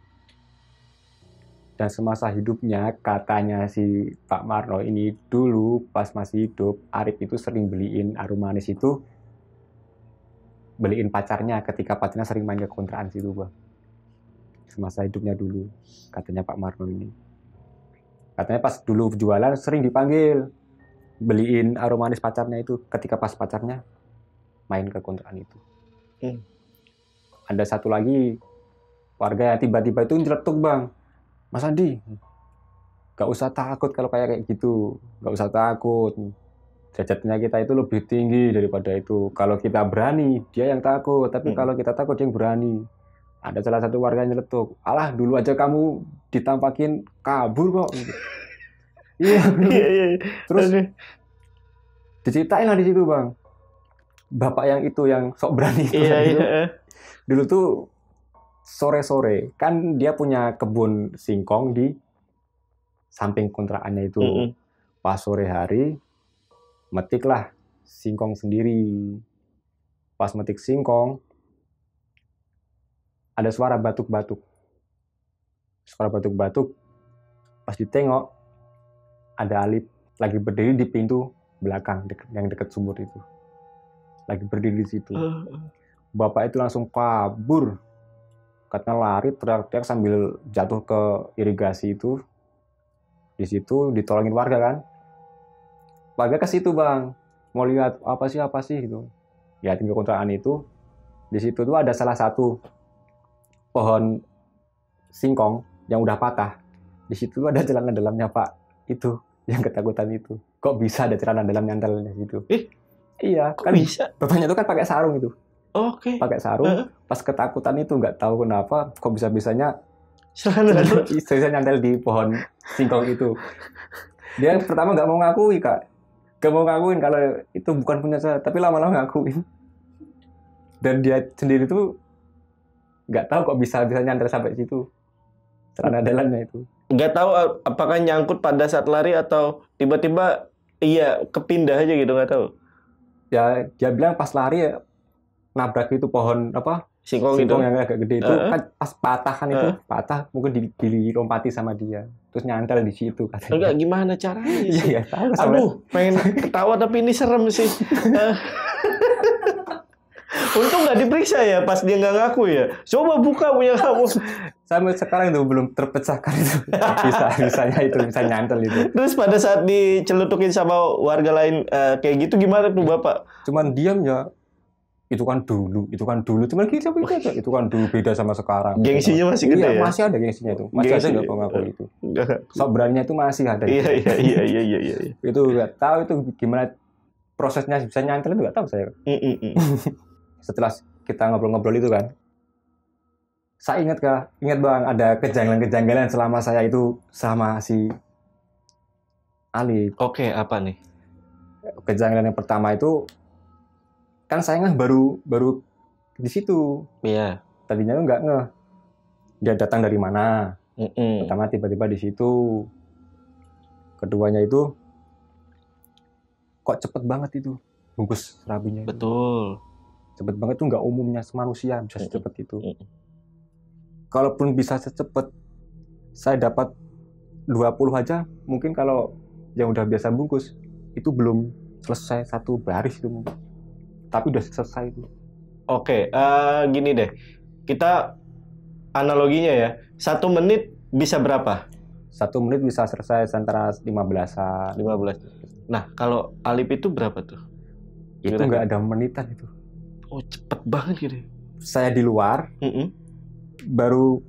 Dan semasa hidupnya katanya si Pak Marno ini dulu pas masih hidup, Alip itu sering beliin harum manis itu, beliin pacarnya ketika pacarnya sering main ke kontrakan situ bang. Semasa hidupnya dulu katanya Pak Marno ini. Katanya pas dulu jualan sering dipanggil beliin harum manis pacarnya itu ketika pas pacarnya main ke kontrakan itu. Ada satu lagi warga yang tiba-tiba itu nyeletuk bang, Mas Andi, gak usah takut kalau kayak gitu, gak usah takut. Derajatnya kita itu lebih tinggi daripada itu. Kalau kita berani, dia yang takut. Tapi kalau kita takut, dia yang berani. Ada salah satu warga yang nyeletuk, alah dulu aja kamu ditampakin kabur kok. Iya. Terus diceritain lah di situ bang. Bapak yang itu yang sok berani itu. Dulu tuh sore-sore kan dia punya kebun singkong di samping kontrakannya itu. Pas sore hari metiklah singkong sendiri. Pas metik singkong, ada suara batuk-batuk. Pas ditengok, ada Alip lagi berdiri di pintu belakang yang dekat sumur itu. Lagi berdiri di situ. Bapak itu langsung kabur. Katanya lari, teriak-teriak sambil jatuh ke irigasi itu. Di situ ditolongin warga kan. Warga ke situ bang, mau lihat apa sih gitu. Lihatin ke kontrakan itu. Di situ tuh ada salah satu pohon singkong yang udah patah. Di situ ada celana dalamnya Pak itu yang ketakutan itu. Kok bisa ada celana dalam nyantelnya gitu? Iya, kok kan bisa? Bapaknya itu kan pakai sarung itu. Oke. Pakai sarung. Pas ketakutan itu nggak tahu kenapa kok bisa-bisanya bisa nyantel di pohon singkong itu. Dia pertama nggak mau ngakui Kak. Gak mau ngakuin kalau itu bukan punya saya, tapi lama-lama ngakuin. Dan dia sendiri tuh nggak tahu kok bisa nyantel sampai situ. Celana dalamnya itu. Nggak tahu apakah nyangkut pada saat lari atau tiba-tiba kepindah aja gitu, nggak tahu. Ya dia bilang pas lari ya, nabrak itu pohon singkong yang agak gede itu kan pas patah kan itu patah mungkin dilompati sama dia terus nyantel di situ katanya. Enggak gimana caranya sih? Iya tahu. Aduh pengen ketawa tapi ini serem sih. Untung nggak diperiksa ya pas dia nggak ngaku ya. Coba buka punya kamu. Sampai sekarang itu belum terpecahkan itu. Bisanya itu bisa nyantel itu. Terus pada saat dicelutukin sama warga lain kayak gitu gimana tuh Bapak? Cuman diam ya. Itu kan dulu. Cuman kita aja. Itu kan dulu beda sama sekarang. Gengsinya masih gede ya? Masih ada gengsinya itu. Masih ada nggak pengaku itu. Sok beraninya itu masih ada. Iya. Itu nggak tahu itu gimana prosesnya bisa nyantel itu nggak tahu saya. Setelah kita ngobrol-ngobrol itu kan, saya ingat bang ada kejanggalan-kejanggalan selama saya itu sama si Alip. Oke, apa nih? Kejanggalan yang pertama itu kan saya baru di situ. Iya. Tadinya tuh nggak ngeh dia datang dari mana. Pertama tiba-tiba di situ. Keduanya itu kok cepet banget itu bungkus serabinya. Betul. Cepet banget tuh nggak umumnya manusia bisa secepat itu. Kalaupun bisa secepat saya dapat 20 aja, mungkin kalau yang udah biasa bungkus itu belum selesai satu baris itu mungkin. Tapi udah selesai itu. Oke, gini deh. Kita analoginya ya. 1 menit bisa berapa? 1 menit bisa selesai antara 15-an. 15. Nah, kalau Alip itu berapa tuh? Itu nggak ada menitan itu. Oh, cepet banget gitu. Saya di luar, baru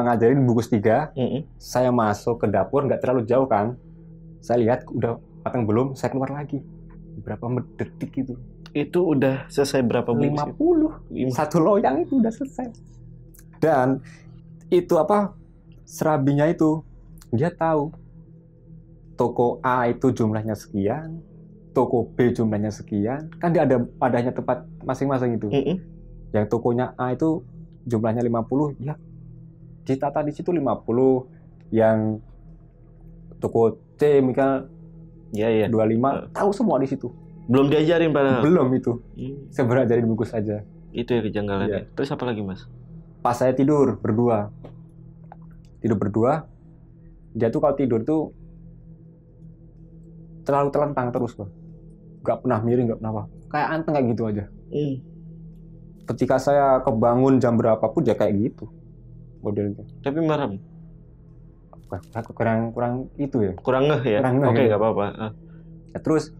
ngajarin bungkus 3. Saya masuk ke dapur, nggak terlalu jauh kan. Saya lihat udah matang belum, saya keluar lagi. Berapa detik itu? Itu udah selesai berapa bungkus? 50. Satu loyang itu udah selesai. Dan itu serabinya itu dia tahu toko A itu jumlahnya sekian, toko B jumlahnya sekian, kan dia ada padanya tempat masing-masing itu. Yang tokonya A itu jumlahnya 50, ya ditata di situ 50. Yang toko C misal 25, tahu semua di situ. Belum diajarin padahal. Belum itu. Saya baru ajarin bungkus aja. Itu ya kejanggalannya. Terus apa lagi, Mas? Pas saya tidur berdua, dia tuh kalau tidur tuh terlalu telentang terus, Bang. Nggak pernah miring, nggak pernah apa. Kayak anteng kayak gitu aja. Ketika saya kebangun jam berapapun dia kayak gitu modelnya. Tapi merem. Kurang itu ya. Kurang ngeh ya. Oke, nggak apa-apa. Ya, terus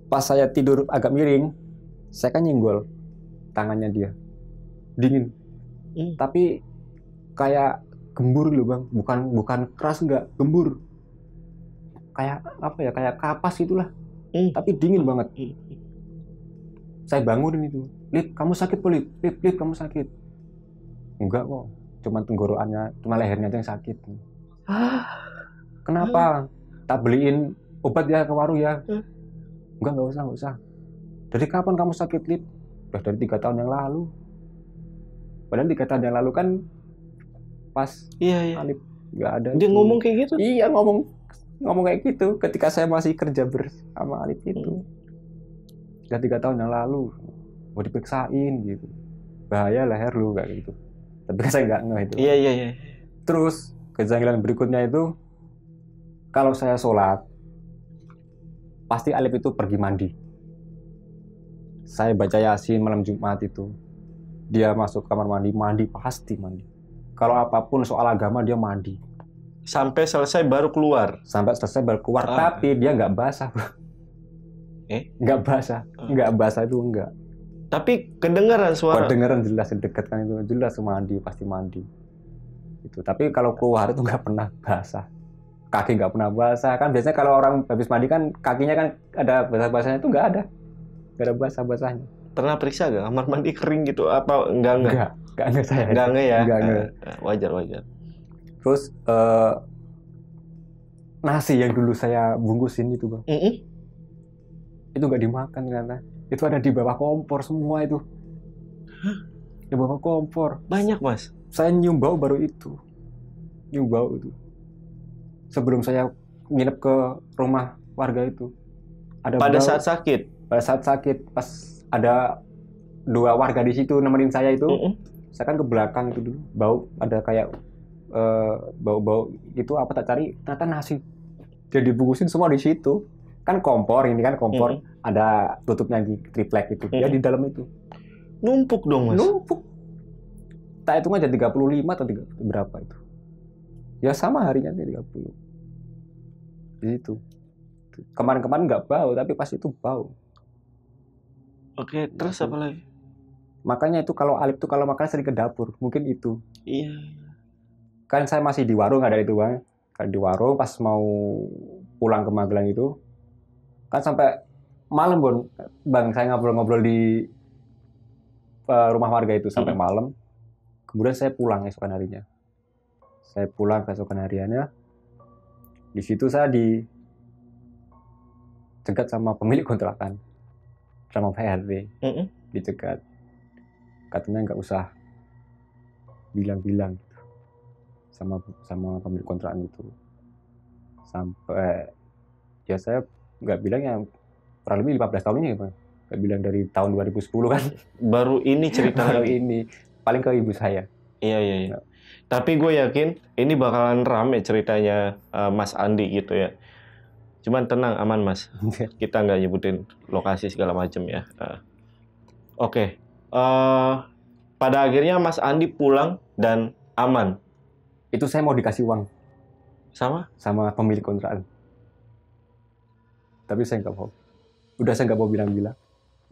pas saya tidur agak miring, saya kan nyenggol tangannya dia, dingin. Tapi kayak gembur loh, Bang. Bukan keras, nggak gembur. Kayak apa ya? Kayak kapas itulah. Tapi dingin banget. Saya bangunin itu. Lip, kamu sakit, Lip? Lip, kamu sakit? Enggak kok. Cuma tenggorokannya, cuma lehernya aja yang sakit. Kenapa? Tak beliin obat ya ke warung ya? Enggak usah. Dari kapan kamu sakit, Lip? Udah dari 3 tahun yang lalu. Padahal 3 tahun yang lalu kan pas Alip nggak ada. Dia ngomong kayak gitu? Iya, ngomong kayak gitu ketika saya masih kerja bersama Alip itu. Udah 3 tahun yang lalu mau diperiksain gitu, bahaya leher lu kayak gitu. Tapi saya nggak ngeh itu. Iya. Terus kejanggalan berikutnya itu, kalau saya sholat pasti Alip itu pergi mandi. Saya baca Yasin malam Jumat itu, dia masuk kamar mandi pasti mandi. Kalau apapun soal agama dia mandi. Sampai selesai baru keluar. Tapi dia nggak basah, bro. Nggak basah itu enggak. Tapi kedengaran suara. Kedengaran jelas, dekat kan itu jelas pasti mandi. Itu. Tapi kalau keluar itu nggak pernah basah. Kaki nggak pernah basah. Kan biasanya kalau orang habis mandi kan kakinya kan ada basah-basahnya, itu nggak ada. Nggak ada basah-basahnya. Pernah periksa nggak kamar mandi kering gitu? Apa enggak? Enggak saya. Enggak ya. Enggak. Wajar. Terus nasi yang dulu saya bungkusin itu, Bang. Itu nggak dimakan ternyata. Itu ada di bawah kompor semua itu. Di bawah kompor. Banyak, Mas. Saya nyium bau baru itu. Sebelum saya nginep ke rumah warga itu. Pada saat sakit? Pada saat sakit. Pas ada 2 warga di situ nemenin saya itu. Saya kan ke belakang itu dulu. Bau, ada kayak bau-bau itu apa tak cari. Ternyata nasi. Dia dibungkusin semua di situ. Kan kompor, ini kan kompor. Ada tutupnya di triplek itu. Dia di dalam itu. Numpuk dong, Mas? Numpuk. Tak hitung aja 35 atau 30 berapa itu. Ya sama harinya 30. Di situ. Kemarin-kemarin nggak bau, tapi pas itu bau. Oke, terus apa lagi? Makanya itu kalau Alip tuh kalau makan sering ke dapur, mungkin itu. Iya. Kan saya masih di warung, ada itu, Bang. Kan di warung pas mau pulang ke Magelang itu, kan sampai malam, Bang, saya ngobrol-ngobrol di rumah warga itu sampai malam. Kemudian saya pulang esokan harinya. Saya pulang keesokan hariannya. Di situ saya dicegat sama pemilik kontrakan, sama PRT. Dicegat. Katanya nggak usah bilang-bilang gitu. sama pemilik kontrakan itu. Sampai ya saya nggak bilang yang kurang lebih 15 tahun ini, Bang. Nggak bilang dari tahun 2010 kan. Baru ini cerita baru ini. Paling ke ibu saya. Iya. Tapi gue yakin ini bakalan rame ceritanya Mas Andi gitu ya. Cuman tenang, aman Mas. Kita nggak nyebutin lokasi segala macam ya. Oke. Pada akhirnya Mas Andi pulang dan aman. Itu saya mau dikasih uang Sama? pemilik kontrakan. Tapi saya nggak mau. Udah saya nggak mau bilang-bilang.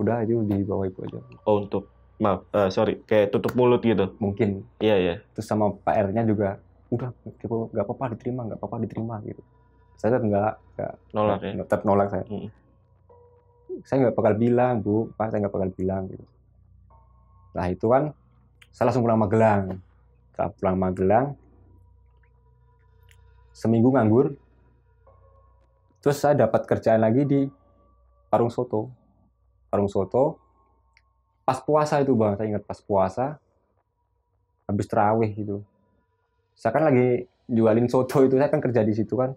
Udah itu dibawa ibu aja. Oh, untuk maaf, sorry, kayak tutup mulut gitu. Mungkin. Iya, iya. Terus sama Pak R-nya juga, udah nggak apa-apa diterima gitu. Saya tetap nggak Nolak ya? tetap nolak saya. Saya nggak bakal bilang, Bu, Pak, saya nggak bakal bilang gitu. Nah itu kan, saya langsung pulang Magelang. Setelah pulang Magelang, seminggu nganggur, terus saya dapat kerjaan lagi di Warung Soto. Pas puasa itu Bang, saya ingat pas puasa, habis terawih gitu. Saya kan lagi jualin soto itu, saya kan kerja di situ kan.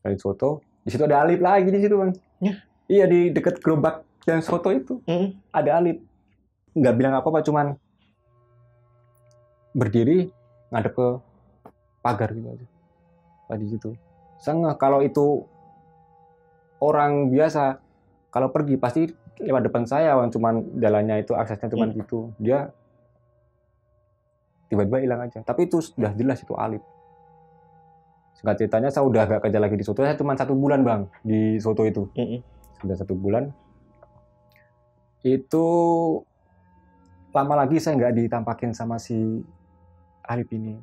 Jualin soto, di situ ada Alip lagi di situ Bang. Ya. Iya, di dekat gerobak yang soto itu. Ada Alip. Nggak bilang apa-apa, cuman berdiri ngadep ke pagar gitu aja. Di situ. Saya kalau itu orang biasa, kalau pergi pasti lewat depan saya, cuman jalannya itu aksesnya cuman gitu. Dia tiba-tiba hilang aja. Tapi itu sudah jelas itu Alip. Singkat ceritanya saya udah gak kerja lagi di soto. Saya cuma 1 bulan Bang di soto itu. Sudah 1 bulan. Itu lama lagi saya nggak ditampakin sama si Alip ini.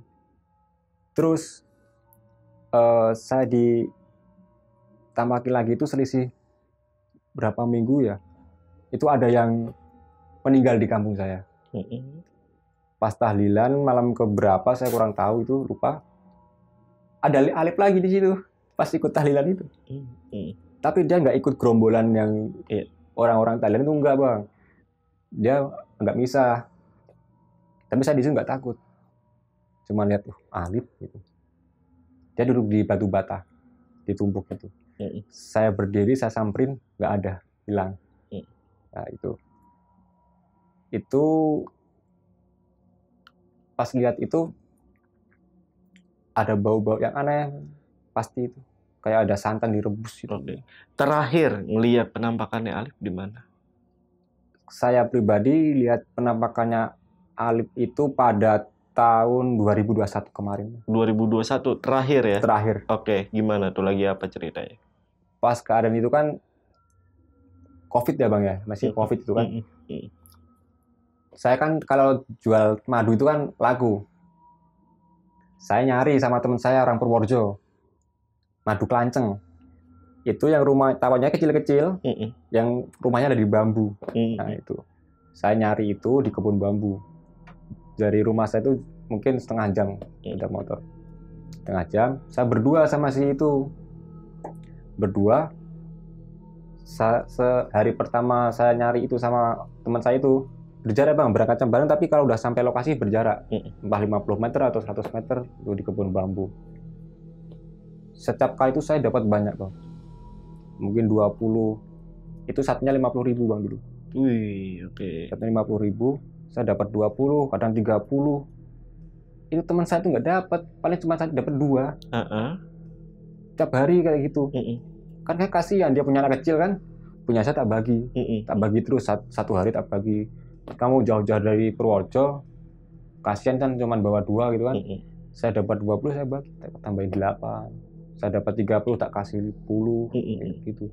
Terus saya ditampakin lagi itu selisih berapa minggu ya. Itu ada yang meninggal di kampung saya. Pas tahlilan malam keberapa saya kurang tahu, itu lupa. Ada Alip lagi di situ pas ikut tahlilan itu. Tapi dia nggak ikut gerombolan yang orang-orang tahlilan itu, enggak Bang. Dia nggak bisa. Tapi saya di situ nggak takut. Cuma lihat Alip gitu. Dia duduk di batu bata, ditumpuk itu. Saya berdiri, saya samperin, nggak ada, hilang. Nah itu pas lihat itu ada bau-bau yang aneh, pasti itu kayak ada santan direbus gitu. Terakhir ngelihat penampakannya Alip di mana? Saya pribadi lihat penampakannya Alip itu pada tahun 2021 kemarin. 2021 terakhir ya? Terakhir. Oke, gimana tuh, lagi apa ceritanya? Pas keadaan itu kan COVID ya Bang ya, masih COVID itu kan. Saya kan kalau jual madu itu kan laku. Saya nyari sama teman saya orang Purworejo, madu klanceng. Itu yang rumah tawannya kecil-kecil, yang rumahnya ada di bambu. Nah itu, saya nyari itu di kebun bambu. Dari rumah saya itu mungkin setengah jam ada motor. Setengah jam, saya berdua sama si itu. Berdua, hari pertama saya nyari itu sama teman saya itu, berjarak Bang, berangkat bareng, tapi kalau udah sampai lokasi berjarak. Entah 50 meter atau 100 meter itu di kebun bambu. Setiap kali itu saya dapat banyak Bang. Mungkin 20. Itu satunya 50.000 Bang dulu. Wih, oke. Satunya 50.000, saya dapat 20, kadang 30. Itu teman saya tuh nggak dapat, paling cuma saya dapat 2. Tiap hari kayak gitu. Kan kayak kasihan, dia punya anak kecil kan, punya saya tak bagi. Tak bagi terus, satu hari tak bagi. Kamu jauh-jauh dari Purworejo, kasihan kan cuma bawa 2 gitu kan. Saya dapat 20, saya bagi, tambahin 8. Saya dapat 30, tak kasih 10 gitu.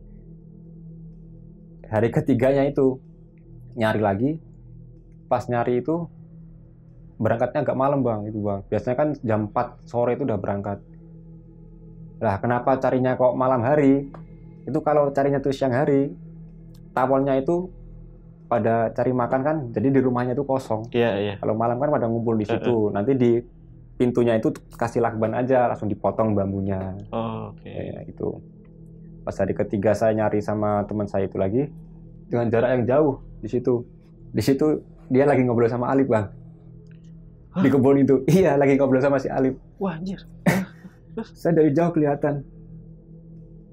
Hari ketiganya itu nyari lagi. Pas nyari itu berangkatnya agak malam Bang, itu Bang. Biasanya kan jam 4 sore itu udah berangkat. Lah kenapa carinya kok malam hari? Itu kalau carinya tuh siang hari, tawonnya itu pada cari makan kan, jadi di rumahnya itu kosong. Iya. Kalau malam kan pada ngumpul di situ. Nanti di pintunya itu kasih lakban aja, langsung dipotong bambunya. Ya, itu. Pas hari ketiga saya nyari sama teman saya itu lagi, dengan jarak yang jauh di situ. Di situ dia lagi ngobrol sama Alip Bang. Di kebun itu. Iya, lagi ngobrol sama si Alip. Wah, anjir. Saya dari jauh kelihatan.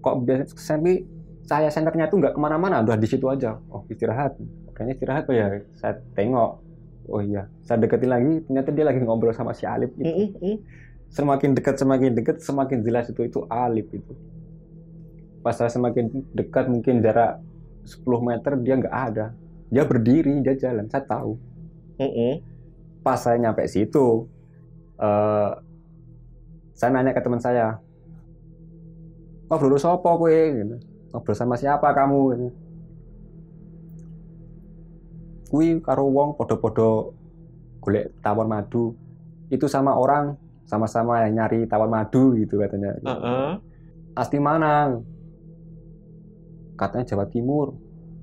Kok biasa sampai cahaya senternya tuh nggak kemana-mana, udah di situ aja. Oh, istirahat. Kayaknya istirahat ya. Saya tengok. Oh iya, saya deketin lagi, ternyata dia lagi ngobrol sama si Alip gitu. Semakin dekat, semakin jelas itu Alip itu. Pas saya semakin dekat, mungkin jarak 10 meter, dia nggak ada. Dia berdiri, dia jalan, saya tahu. Pas saya nyampe situ, saya nanya ke teman saya, ngobrol sama siapa kowe? Gitu. Ngobrol sama siapa kamu? Gitu. Kui karo wong podo-podo golek tawon madu. Itu sama orang sama-sama nyari tawon madu gitu katanya. Asli mana? Katanya Jawa Timur.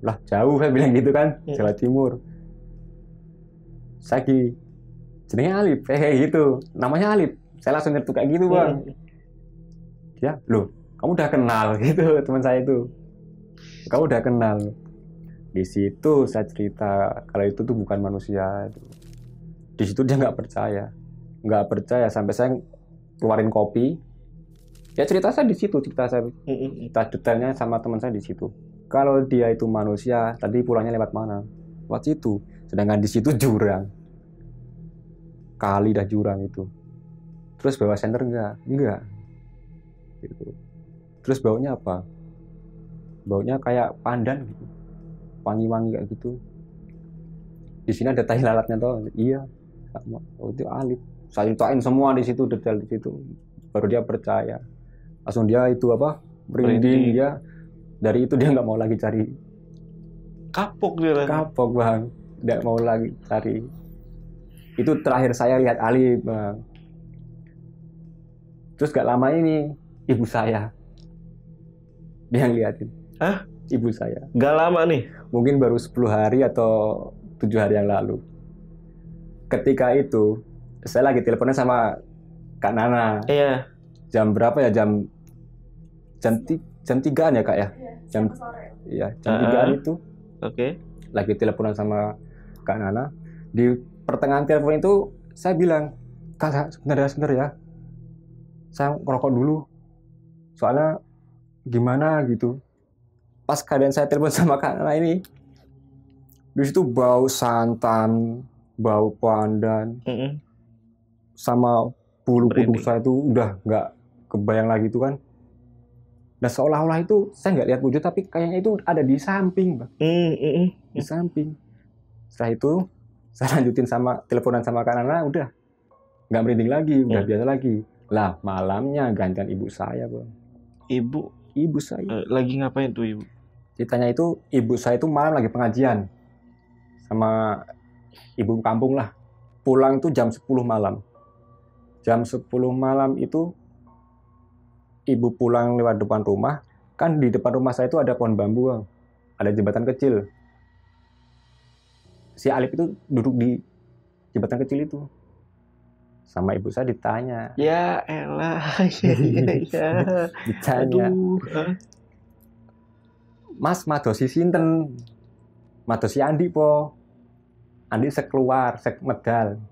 Lah jauh saya bilang gitu kan, Jawa Timur. Sagi jenenge Alip, gitu. Namanya Alip. Saya langsung nyertuk kayak gitu, Bang. Ya, loh, kamu udah kenal gitu teman saya itu. Kamu udah kenal. Di situ saya cerita kalau itu tuh bukan manusia. Di situ dia nggak percaya sampai saya keluarin kopi. Ya cerita saya di situ, cerita detailnya sama teman saya di situ. Kalau dia itu manusia, tadi pulangnya lewat mana? Lewat situ. Sedangkan di situ jurang, kali dah jurang itu. Terus bawa senter enggak? Gitu. Terus baunya apa? Baunya kayak pandan gitu. Wangi-wangi kayak gitu. Di sini ada tai lalatnya toh. Iya. Sama. Oh, itu Alip. Saya ceritain semua di situ, detail di situ. Baru dia percaya. Langsung dia itu apa? Merinding dia. Dari itu dia nggak mau lagi cari. Kapok dia. Kapok, Bang. Nggak mau lagi cari. Itu terakhir saya lihat Alip, Bang. Terus gak lama ini ibu saya dia yang liatin. Hah? Ibu saya. Gak lama nih? Mungkin baru 10 hari atau 7 hari yang lalu. Ketika itu, saya lagi teleponnya sama Kak Nana. Iya. Jam berapa ya? Jam 3-an ya, Kak ya? Jam sore. Iya, jam 3-an itu. Oke. Lagi teleponan sama Kak Nana. Di pertengahan telepon itu, saya bilang, Kak, sebentar ya. Saya ngerokok dulu. Soalnya, gimana gitu. Pas keadaan saya telepon sama Kak Nana ini, di situ bau santan, bau pandan, sama bulu kuduk saya itu udah nggak kebayang lagi itu kan. Dan seolah-olah itu saya nggak lihat wujud, tapi kayaknya itu ada di samping, Bang. Di samping. Setelah itu saya lanjutin sama teleponan sama Kak Nana, udah nggak merinding lagi, udah biasa lagi. Lah malamnya gantian ibu saya, Bang. Ibu saya. Lagi ngapain tuh ibu? Ceritanya itu ibu saya itu malam lagi pengajian sama ibu kampung lah. Pulang itu jam 10 malam. Jam 10 malam itu ibu pulang lewat depan rumah. Kan di depan rumah saya itu ada pohon bambu, Bang. Ada jembatan kecil. Si Alip itu duduk di jembatan kecil itu. Sama ibu saya ditanya. Ya elah. Ya. Ditanya. Aduh. Mas madosi sinten? Madosi Andi po. Andi sekeluar, sekmedal.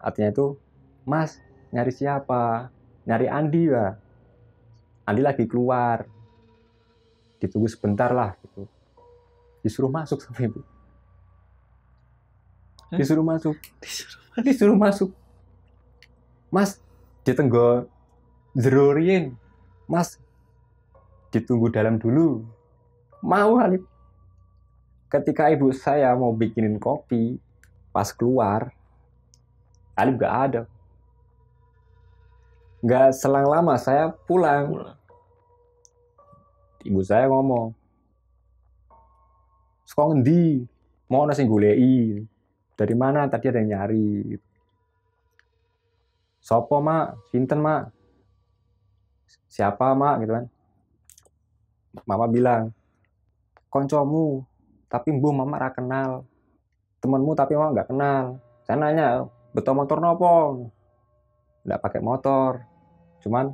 Artinya itu, Mas nyari siapa? Nyari Andi ya. Andi lagi keluar. Ditunggu sebentar lah gitu. Disuruh masuk sama ibu. Disuruh masuk. Mas ditenggo jero rien. Mas ditunggu dalam dulu. Mau Alip. Ketika ibu saya mau bikinin kopi, pas keluar, Alip gak ada. Gak selang lama saya pulang. Ibu saya ngomong, "Saka ngendi? Mau ana sing goleki. Dari mana tadi ada yang nyari?" "Sopo, Mak? Sinten, Mak?" "Siapa, Mak?" gitu kan. Mama bilang, "Koncomu, tapi mbuh Mama ra kenal. Temenmu tapi Mama nggak kenal." Saya nanya, "Beto motor nopo?" "Nggak pakai motor, cuman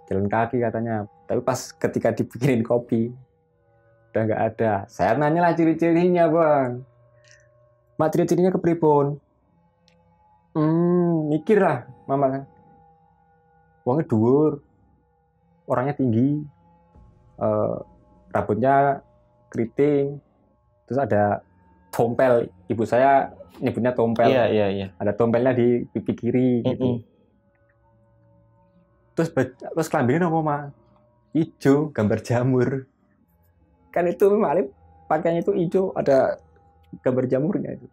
jalan kaki," katanya. Tapi pas ketika dibikinin kopi, udah nggak ada. Saya nanya lah ciri-cirinya, Bang. "Mak, ciri-cirinya kepripun?" Mikir lah Mama kan. Wongnya dhuwur, orangnya tinggi, rambutnya keriting, terus ada tompel. Ibu saya nyebutnya tompel. Iya. Ada tompelnya di pipi kiri gitu. Terus kelaminnya apa mah? Hijau, gambar jamur. Kan itu Alif pakainya itu hijau, ada gambar jamurnya itu.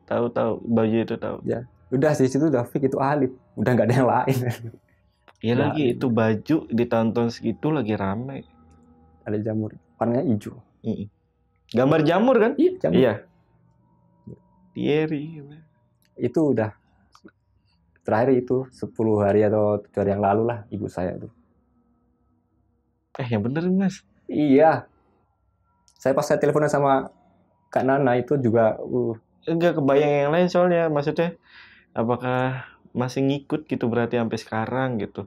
Tahu baju itu tahu. Ya, udah sih situ udah fix itu Alif, udah nggak ada yang lain. Iya lagi itu baju di tahun-tahun segitu lagi rame. Ada jamur, warnanya hijau. Gambar jamur kan? Iya, jamur. Iya. Thierry. Itu udah terakhir itu 10 hari atau 7 hari yang lalu lah ibu saya itu. Yang bener Mas. Iya. Pas saya teleponan sama Kak Nana itu juga enggak kebayang yang lain soalnya. Maksudnya apakah masih ngikut gitu berarti sampai sekarang gitu?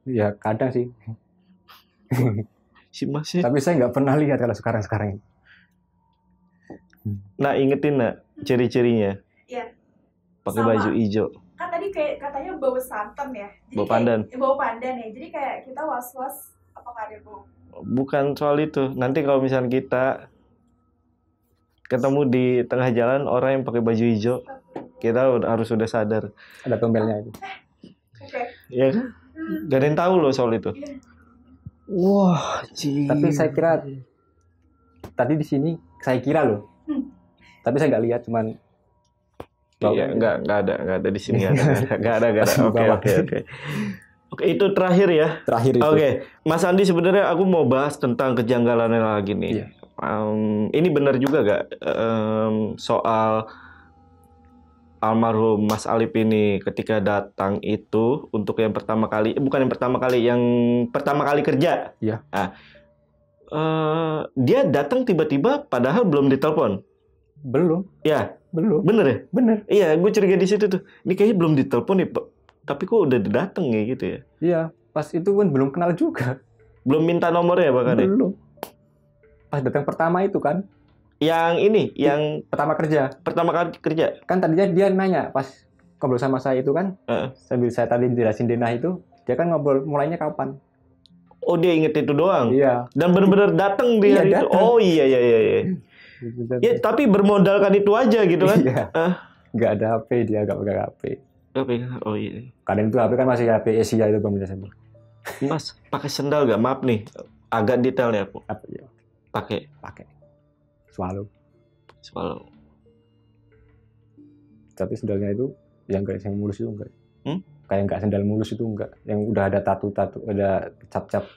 Ya kadang sih. Si Masnya. Tapi saya nggak pernah lihat kalau sekarang ini. Nah, ingetin nak ciri-cirinya. Iya. Pakai baju hijau. Kan tadi kayak katanya bau santan ya. Jadi bau pandan. Bau pandan ya. Jadi kayak kita was-was apakah ada bau. Bukan soal itu. Nanti kalau misalnya kita ketemu di tengah jalan orang yang pakai baju hijau, kita harus sudah sadar. Ada tombelnya itu. Oke. Iya kan? Gak ada yang tahu loh soal itu. Wah, tapi saya kira tadi di sini saya kira loh. Tapi saya nggak lihat, cuman iya, nggak ada di sini, nggak ada. Oke, itu terakhir ya. Terakhir itu. Oke, Mas Andi sebenarnya aku mau bahas tentang kejanggalannya lagi nih. Iya. Ini benar juga gak soal almarhum Mas Alif ini ketika datang itu untuk yang pertama kali, bukan yang pertama kali kerja. Iya. Nah, dia datang tiba-tiba padahal belum ditelepon. Belum. Ya. Belum. Bener ya? Bener. Iya, gue curiga di situ tuh. Ini kayaknya belum ditelepon nih, Pak. Tapi kok udah datang ya gitu ya? Iya, pas itu kan belum kenal juga. Belum minta nomornya bahkan ya? Belum. Pas datang pertama itu kan. Yang ini, yang pertama kali kerja. Kan tadinya dia nanya pas ngobrol sama saya itu kan. Sambil saya tadi jelasin denah itu, dia kan ngobrol mulainya kapan. Oh, dia inget itu doang? Iya. Dan benar-benar datang dia itu. Oh iya. Ya, tapi bermodalkan itu aja gitu kan? Iya. Nggak ada HP, dia nggak pegang HP. Oh iya. Kadang itu HP kan masih HP Asia itu Bang biasanya. Mas, pakai sendal nggak? Maaf nih, agak detail ya aku. Apa ya? Pakai. Swallow. Tapi sendalnya itu yang kayak yang mulus itu enggak. Kayak nggak sendal mulus itu enggak. Yang udah ada tatu-tatu, ada cap-cap.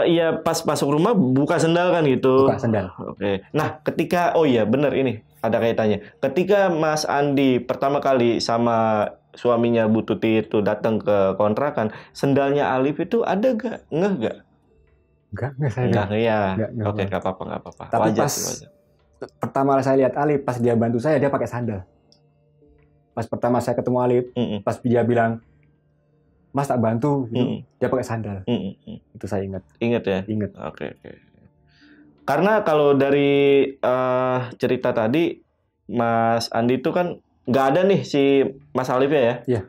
Iya pas masuk rumah buka sendal kan gitu. Buka sendal. Oke. Nah, ketika benar ini ada kaitannya. Ketika Mas Andi pertama kali sama suaminya Bu Tuti itu datang ke kontrakan, sendalnya Alif itu ada gak? Enggak? Enggak saya. Enggak ya. Enggak. Oke, enggak apa-apa. Tapi wajar. Pertama saya lihat Alif, pas dia bantu saya dia pakai sandal. Pas pertama saya ketemu Alif, pas dia bilang, "Mas tak bantu," gitu. Dia pakai sandal. Itu saya ingat. Ingat ya? Ingat. Oke. Karena kalau dari cerita tadi, Mas Andi itu kan nggak ada nih si Mas Alif ya? Iya.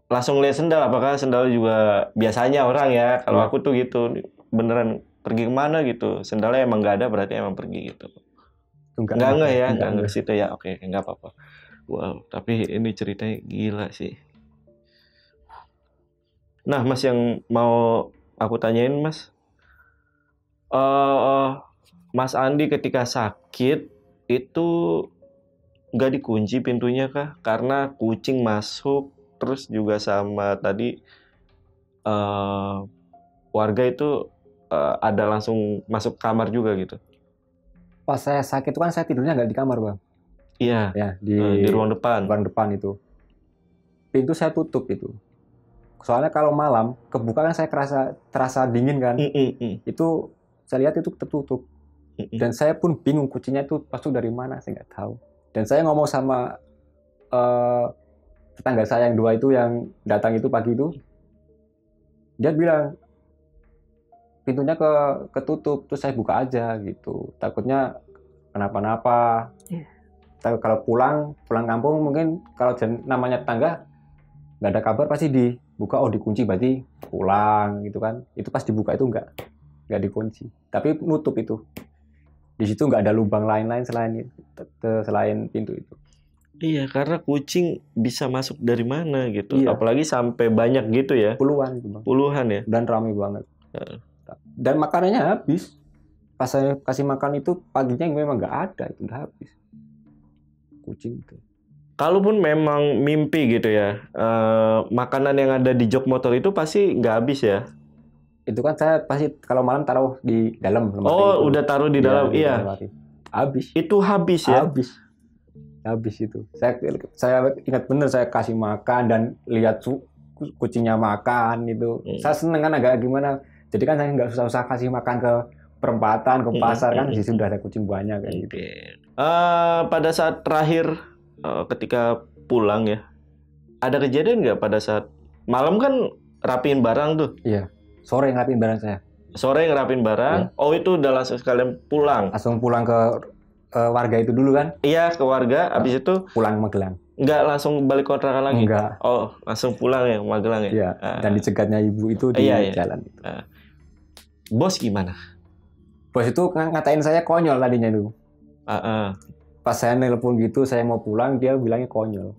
Langsung lihat sendal, apakah sendal juga biasanya orang ya? Kalau aku tuh gitu, beneran pergi kemana gitu, sendalnya emang nggak ada berarti emang pergi gitu. Enggak ke situ ya? Oke, nggak apa-apa. Wow, tapi ini ceritanya gila sih. Nah, Mas yang mau aku tanyain, Mas. Mas Andi ketika sakit itu nggak dikunci pintunya kah? Karena kucing masuk, terus juga sama tadi warga itu ada langsung masuk kamar juga gitu. Pas saya sakit itu kan saya tidurnya nggak di kamar, Bang. Iya. Ya, di ruang depan. Ruang depan itu. Pintu saya tutup itu. Soalnya kalau malam kebuka kan saya terasa dingin kan. Itu saya lihat itu tertutup. Dan saya pun bingung kucingnya itu masuk dari mana, saya nggak tahu. Dan saya ngomong sama tetangga saya yang dua itu yang datang itu pagi itu. Dia bilang pintunya ketutup, terus saya buka aja gitu. Takutnya kenapa-napa. Kalau pulang kampung mungkin kalau namanya tetangga nggak ada kabar pasti dibuka, dikunci berarti pulang gitu kan. Itu pas dibuka itu nggak dikunci, tapi nutup itu. Di situ nggak ada lubang lain-lain selain pintu itu. Iya, karena kucing bisa masuk dari mana gitu. Iya. Apalagi sampai banyak gitu ya. Puluhan gitu Bang. Puluhan ya. Dan ramai banget. Heeh. Dan makanannya habis. Pas saya kasih makan itu paginya memang nggak ada, itu udah habis. Kucing itu. Kalaupun memang mimpi gitu ya, makanan yang ada di jok motor itu pasti nggak habis ya. Itu kan saya pasti kalau malam taruh di dalam lemari Oh, itu. udah taruh di dalam, di iya. lemari. Habis. Itu habis ya. Habis itu. Saya ingat bener saya kasih makan dan lihat kucingnya makan itu. Saya seneng kan agak gimana. Jadi kan saya nggak susah-susah kasih makan ke perempatan, ke pasar kan. Di situ udah ada kucing banyak kayak gitu. Pada saat terakhir ketika pulang ya, ada kejadian nggak pada saat malam kan rapiin barang tuh? Iya. Sore ngerapiin barang saya. Sore ngerapin barang. Iya. Oh, itu udah langsung sekalian pulang. Langsung pulang ke warga itu dulu kan. Iya, ke warga. Habis itu Pulang Magelang. nggak langsung balik kontrakan lagi. Enggak. Oh, langsung pulang ya Magelang ya. Iya. Dan dicegatnya ibu itu di Iya. jalan. Bos gimana? Bos itu ngatain saya konyol tadinya itu. Heeh. Pas saya nelpon gitu, saya mau pulang, dia bilangnya konyol.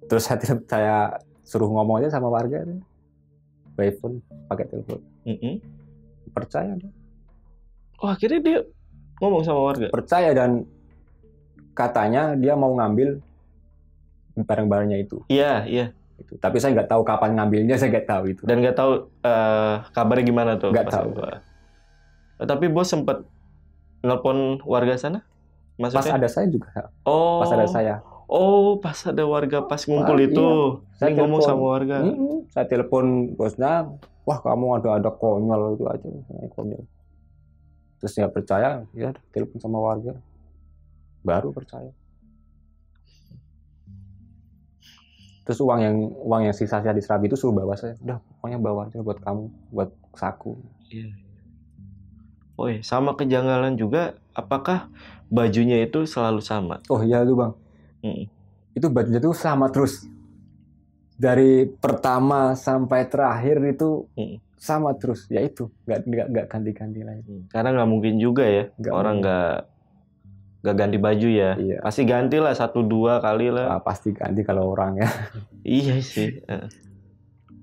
Terus saya suruh ngomong aja sama warga, by phone, pakai telepon. Percaya dia. Oh, akhirnya dia ngomong sama warga. Percaya dan katanya dia mau ngambil barang-barangnya itu. Iya. Tapi saya nggak tahu kapan ngambilnya, saya nggak tahu itu. Dan nggak tahu kabarnya gimana tuh. Nggak pas tahu. itu. Tapi bos sempat nelpon warga sana? Pas Maksudnya? ada saya juga. Oh. Pas ada saya. Oh, pas ada warga pas ngumpul itu. Iya. Saya Ini ngomong telepon. sama warga. Saya telepon bosnya, wah kamu ada konyol itu aja, konyol. Terus dia percaya, ya telepon sama warga, baru percaya. Terus uang yang sisa saya di Serabi itu suruh bawa saya, udah pokoknya bawa aja buat kamu, buat saku. Iya. Oh iya, sama kejanggalan juga, apakah bajunya itu selalu sama? Oh iya tuh Bang, itu bajunya tuh sama terus. Dari pertama sampai terakhir itu sama terus, ya itu nggak ganti-ganti lagi. Karena nggak mungkin juga ya, orang nggak ganti baju ya. Iya. Pasti ganti lah 1-2 kali lah. Pasti ganti kalau orang ya. Iya sih.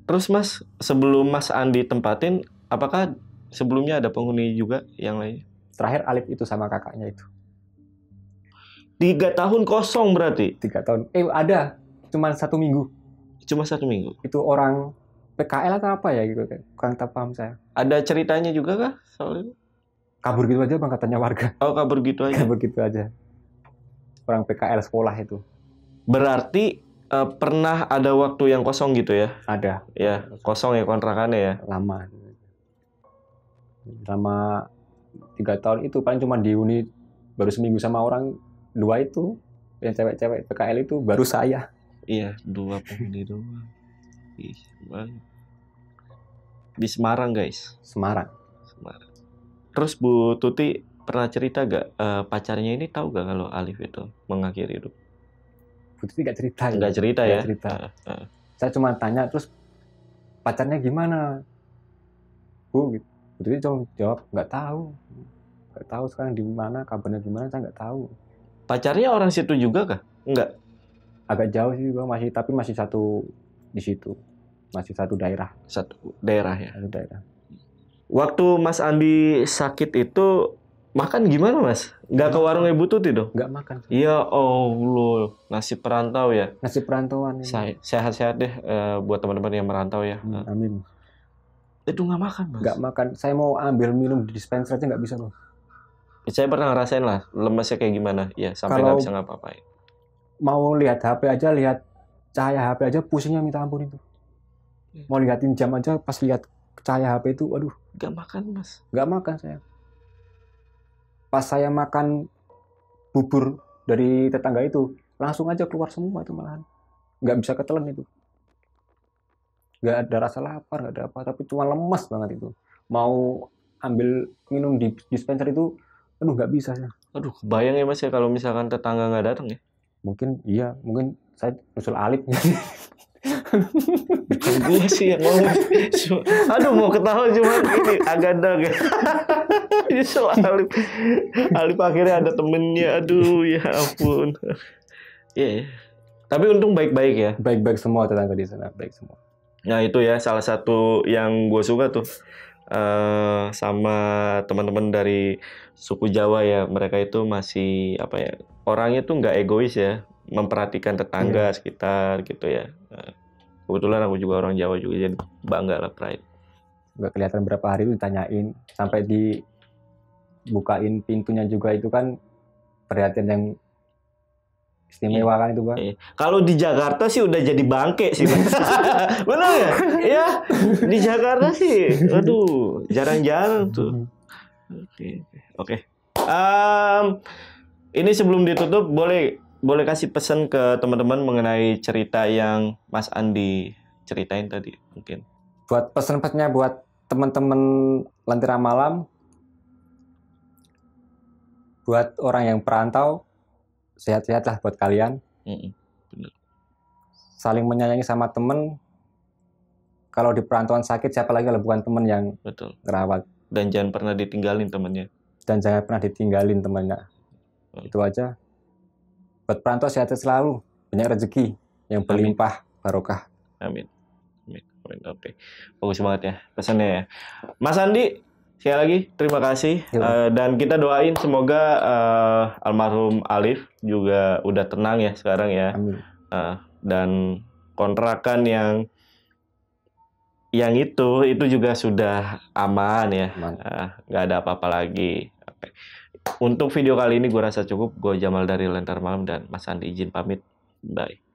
Terus Mas, sebelum Mas Andi tempatin, apakah sebelumnya ada penghuni juga yang lain? Terakhir Alif itu sama kakaknya itu. 3 tahun kosong berarti? 3 tahun. Ada. Cuman 1 minggu. Cuma 1 minggu? Itu orang PKL atau apa ya gitu. Kurang tak paham saya. Ada ceritanya juga kah soal itu? Kabur gitu aja Bang katanya warga. Oh, kabur gitu aja? Kabur gitu aja. Orang PKL sekolah itu. Berarti pernah ada waktu yang kosong gitu ya? Ada. Ya, kosong ya kontrakannya ya? Lama. Selama 3 tahun itu paling cuma dihuni baru seminggu sama orang 2 itu. Yang cewek-cewek PKL itu baru saya. Iya, 2 penghuni doang. Ih, banget. Di Semarang guys. Semarang. Terus Bu Tuti pernah cerita gak pacarnya ini tahu gak kalau Alif itu mengakhiri hidup? Bu Tuti nggak cerita. Nggak cerita ya? Cerita. Saya cuma tanya terus pacarnya gimana? Bu, gitu. Bu Tuti cuma jawab nggak tahu. Nggak tahu sekarang di mana, kabarnya gimana saya nggak tahu. Pacarnya orang situ juga kah? Enggak. Agak jauh sih Bang, tapi masih satu di situ. Masih satu daerah. Satu daerah ya. Satu daerah. Waktu Mas Andi sakit itu makan gimana Mas? Nggak ke warung Ibu Tuti dong? Nggak makan. Ya Allah, nasib perantau ya. Nasib perantauan. Sehat-sehat deh buat teman-teman yang merantau ya. Amin. Itu nggak makan Mas? Nggak makan. Saya mau ambil minum di dispenser aja nggak bisa Bang. Saya pernah ngerasain lah lemesnya kayak gimana. Ya sampai nggak bisa ngapa-ngapain. Mau lihat HP aja, lihat cahaya HP aja pusingnya minta ampun itu. Mau liatin jam aja pas lihat cahaya HP itu, aduh. Nggak makan Mas? Nggak makan saya. Pas saya makan bubur dari tetangga itu, langsung aja keluar semua itu malahan. Nggak bisa ketelan itu. Nggak ada rasa lapar, nggak ada apa, tapi cuma lemes banget itu. Mau ambil minum di dispenser itu, aduh nggak bisa ya. Aduh, kebayang ya Mas ya kalau misalkan tetangga nggak datang ya? Mungkin iya, mungkin saya usul Alif. Bukan gue sih yang ngomong. Aduh mau ketawa cuma ini agak dark ya. Nyesel Alif. Alif akhirnya ada temennya. Aduh, ya ampun. Iya. Tapi untung baik-baik ya. Baik-baik semua tetangga di sana, baik semua. Nah itu ya salah satu yang gue suka tuh sama teman-teman dari suku Jawa ya. Mereka itu masih apa ya? Orangnya tuh nggak egois ya, memperhatikan tetangga sekitar gitu ya. Kebetulan aku juga orang Jawa juga jadi bangga lah pride. Nggak kelihatan berapa hari itu ditanyain sampai dibukain pintunya juga itu kan perhatian yang istimewa kan itu Pak. Kalau di Jakarta sih udah jadi bangke sih. Benar ya? Ya, di Jakarta sih. Aduh, jarang-jarang tuh. Oke. Ini sebelum ditutup boleh kasih pesan ke teman-teman mengenai cerita yang Mas Andi ceritain tadi mungkin. Buat pesan-pesannya buat teman-teman Lentera Malam, buat orang yang perantau, sehat-sehatlah buat kalian. Bener. Saling menyayangi sama temen. Kalau di perantauan sakit, siapa lagi kalau bukan temen yang Betul. ngerawat. Dan jangan pernah ditinggalin temennya. Dan jangan pernah ditinggalin temennya. Itu aja. Buat perantau sehat selalu, banyak rezeki yang berlimpah barokah. Amin. Oke. Bagus banget ya pesannya ya. Mas Andi, sekali lagi terima kasih. Dan kita doain semoga almarhum Alif juga udah tenang ya sekarang ya. Amin. Dan kontrakan yang itu juga sudah aman ya. Nggak ada apa-apa lagi. Oke. Untuk video kali ini gue rasa cukup. Gue Jamal dari Lentera Malam dan Mas Andi izin pamit. Bye.